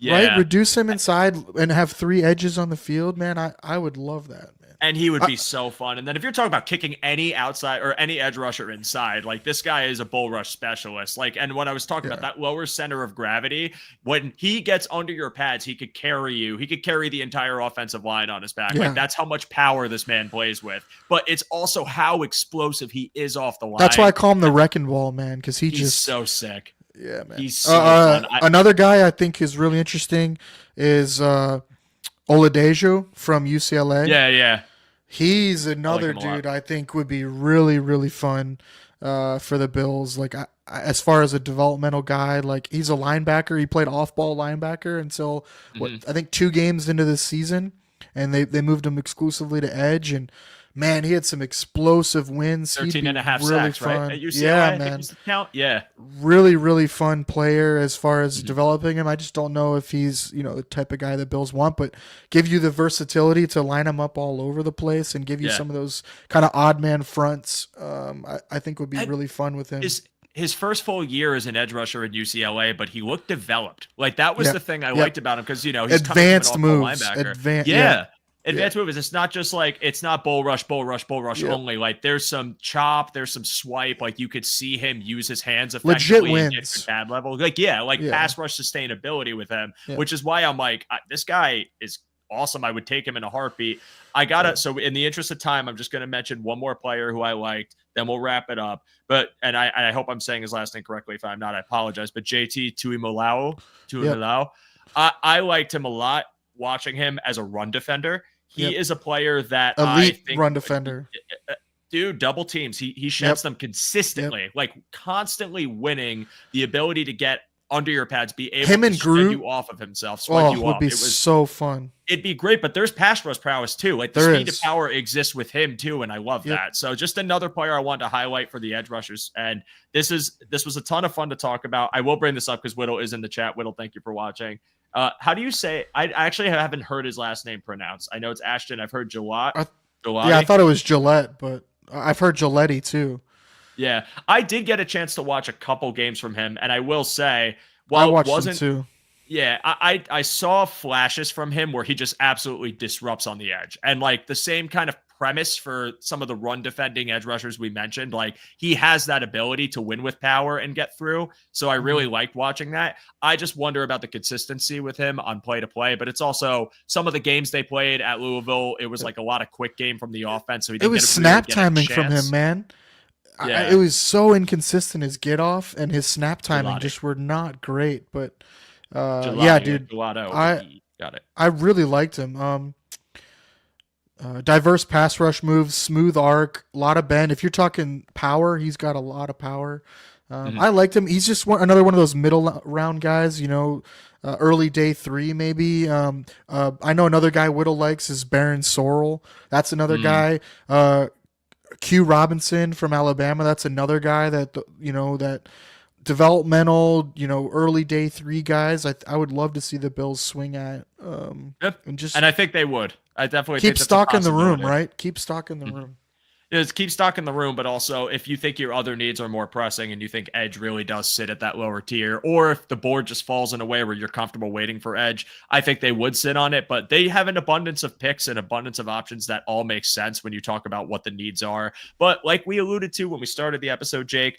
right? Reduce him inside and have 3 edges on the field, man. I would love that. And he would be so fun. And then if you're talking about kicking any outside or any edge rusher inside, like this guy is a bull rush specialist. Like, and when I was talking about that lower center of gravity, when he gets under your pads, he could carry you. He could carry the entire offensive line on his back. Like that's how much power this man plays with. But it's also how explosive he is off the line. That's why I call him the wrecking ball, man, because he's just so sick. Yeah, man. He's so fun. Another guy I think is really interesting is Oladejo from UCLA. Yeah. He's another dude I think would be really, really fun for the Bills. Like as far as a developmental guy, like he's a linebacker. He played off-ball linebacker until I think 2 games into this season, and they moved him exclusively to edge. And man, he had some explosive wins. 13.5 really sacks, fun. right? At UCLA, yeah, man. Count? Yeah. Really, really fun player as far as developing him. I just don't know if he's, the type of guy that Bills want, but give you the versatility to line him up all over the place and give you some of those kind of odd man fronts. I think would be really fun with him. his first full year as an edge rusher at UCLA, but he looked developed. Like that was the Yep. thing I Yep. liked about him because he's coming from an Advanced off-ball moves. linebacker. Yeah. Yeah. Advanced moves. It's not just like it's not bull rush Yep. only. Like there's some chop, there's some swipe. Like you could see him use his hands Legit effectively and get wins. to bad level. Like pass rush sustainability with him, which is why I'm like, this guy is awesome. I would take him in a heartbeat. So in the interest of time, I'm just gonna mention one more player who I liked, then we'll wrap it up. But I hope I'm saying his last name correctly. If I'm not, I apologize. But JT Tuimoloau. I liked him a lot watching him as a run defender. He is a player that elite I think run defender. Dude, double teams. He sheds them consistently, like constantly winning the ability to get under your pads, be able to spread you off of himself, spread you off. Would be so fun. It'd be great, but there's pass rush prowess too. Like the speed to power exists with him too, and I love that. So just another player I wanted to highlight for the edge rushers. And this was a ton of fun to talk about. I will bring this up because Whittle is in the chat. Whittle, thank you for watching. How do you say? I actually haven't heard his last name pronounced. I know it's Ashton. I've heard Gillette. Yeah, I thought it was Gillette, but I've heard Gilletti too. Yeah, I did get a chance to watch a couple games from him, and I will say, I watched him too. Yeah, I saw flashes from him where he just absolutely disrupts on the edge, and like the same kind of premise for some of the run defending edge rushers we mentioned. Like he has that ability to win with power and get through. So I really liked watching that. I just wonder about the consistency with him on play to play, but it's also some of the games they played at Louisville. It was like a lot of quick game from the offense. So it was snap timing from him, man. It was so inconsistent, his get off and his snap timing just were not great. But dude, got it. I really liked him. Diverse pass rush moves, smooth arc, a lot of bend. If you're talking power, he's got a lot of power. I liked him. He's just another one of those middle round guys, early day 3 maybe. I know another guy Whittle likes is Baron Sorrell. That's another guy. Q Robinson from Alabama. That's another guy that that developmental, early day 3 guys. I would love to see the Bills swing at. And I think they would. I definitely keep think stock in the room, right? Keep stock in the room. Is keep stock in the room, but also if you think your other needs are more pressing and you think edge really does sit at that lower tier, or if the board just falls in a way where you're comfortable waiting for edge, I think they would sit on it. But they have an abundance of picks and abundance of options that all make sense when you talk about what the needs are. But like we alluded to when we started the episode, Jake,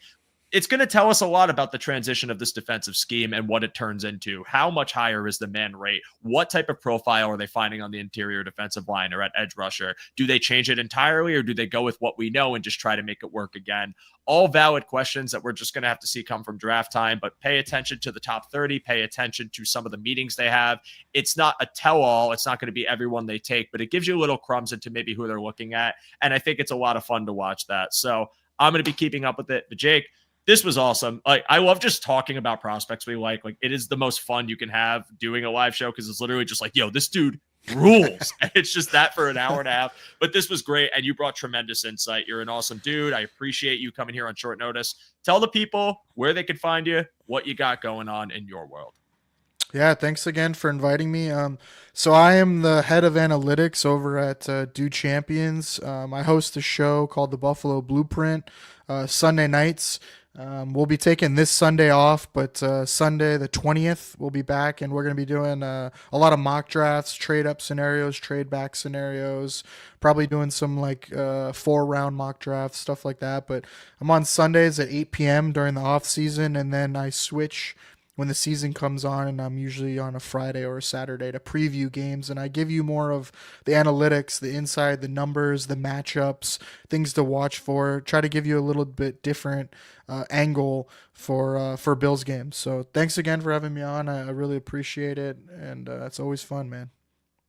it's going to tell us a lot about the transition of this defensive scheme and what it turns into. How much higher is the man rate? What type of profile are they finding on the interior defensive line or at edge rusher? Do they change it entirely, or do they go with what we know and just try to make it work again? All valid questions that we're just going to have to see come from draft time, but pay attention to the top 30, pay attention to some of the meetings they have. It's not a tell-all. It's not going to be everyone they take, but it gives you little crumbs into maybe who they're looking at. And I think it's a lot of fun to watch that. So I'm going to be keeping up with it. But Jake, this was awesome. Like, I love just talking about prospects we like. Like, it is the most fun you can have doing a live show because it's literally just like, yo, this dude rules. And it's just that for an hour and a half. But this was great, and you brought tremendous insight. You're an awesome dude. I appreciate you coming here on short notice. Tell the people where they can find you, what you got going on in your world. Yeah, thanks again for inviting me. So I am the head of analytics over at Do Champions. I host a show called the Buffalo Blueprint Sunday nights. We'll be taking this Sunday off, but Sunday the 20th we'll be back, and we're going to be doing a lot of mock drafts, trade up scenarios, trade back scenarios, probably doing some like 4-round mock drafts, stuff like that. But I'm on Sundays at 8 p.m. during the off season, and then I switch when the season comes on, and I'm usually on a Friday or a Saturday to preview games, and I give you more of the analytics, the inside, the numbers, the matchups, things to watch for, try to give you a little bit different angle for Bills games. So thanks again for having me on. I really appreciate it, and it's always fun, man.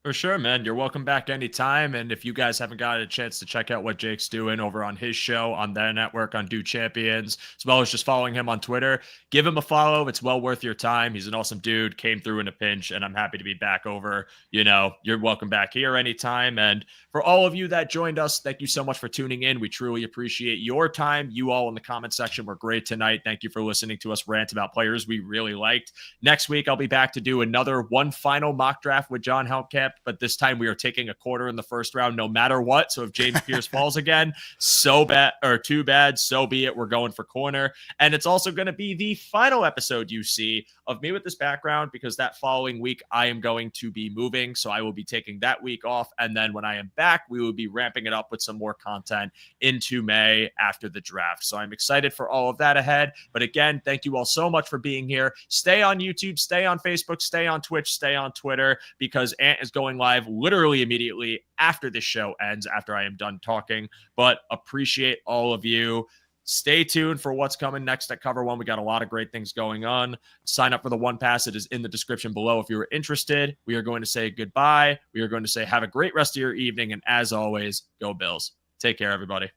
For sure, man. You're welcome back anytime. And if you guys haven't got a chance to check out what Jake's doing over on his show, on their network, on Do Champions, as well as just following him on Twitter, give him a follow. It's well worth your time. He's an awesome dude, came through in a pinch, and I'm happy to be back over. You're welcome back here anytime. And for all of you that joined us, thank you so much for tuning in. We truly appreciate your time. You all in the comment section were great tonight. Thank you for listening to us rant about players we really liked. Next week, I'll be back to do one final mock draft with John Helmkamp. kept, but this time we are taking a quarter in the first round no matter what. So if James Pierce falls again, so bad, or too bad, so be it. We're going for corner. And it's also going to be the final episode you see of me with this background, because that following week I am going to be moving. So I will be taking that week off. And then when I am back, we will be ramping it up with some more content into May after the draft. So I'm excited for all of that ahead. But again, thank you all so much for being here. Stay on YouTube, stay on Facebook, stay on Twitch, stay on Twitter, because Ant is going live literally immediately after this show ends, after I am done talking. But appreciate all of you. Stay tuned for what's coming next at Cover One. We got a lot of great things going on. Sign up for the One Pass. It is in the description below if you're interested. We are going to say goodbye. We are going to say have a great rest of your evening. And as always, go Bills. Take care, everybody.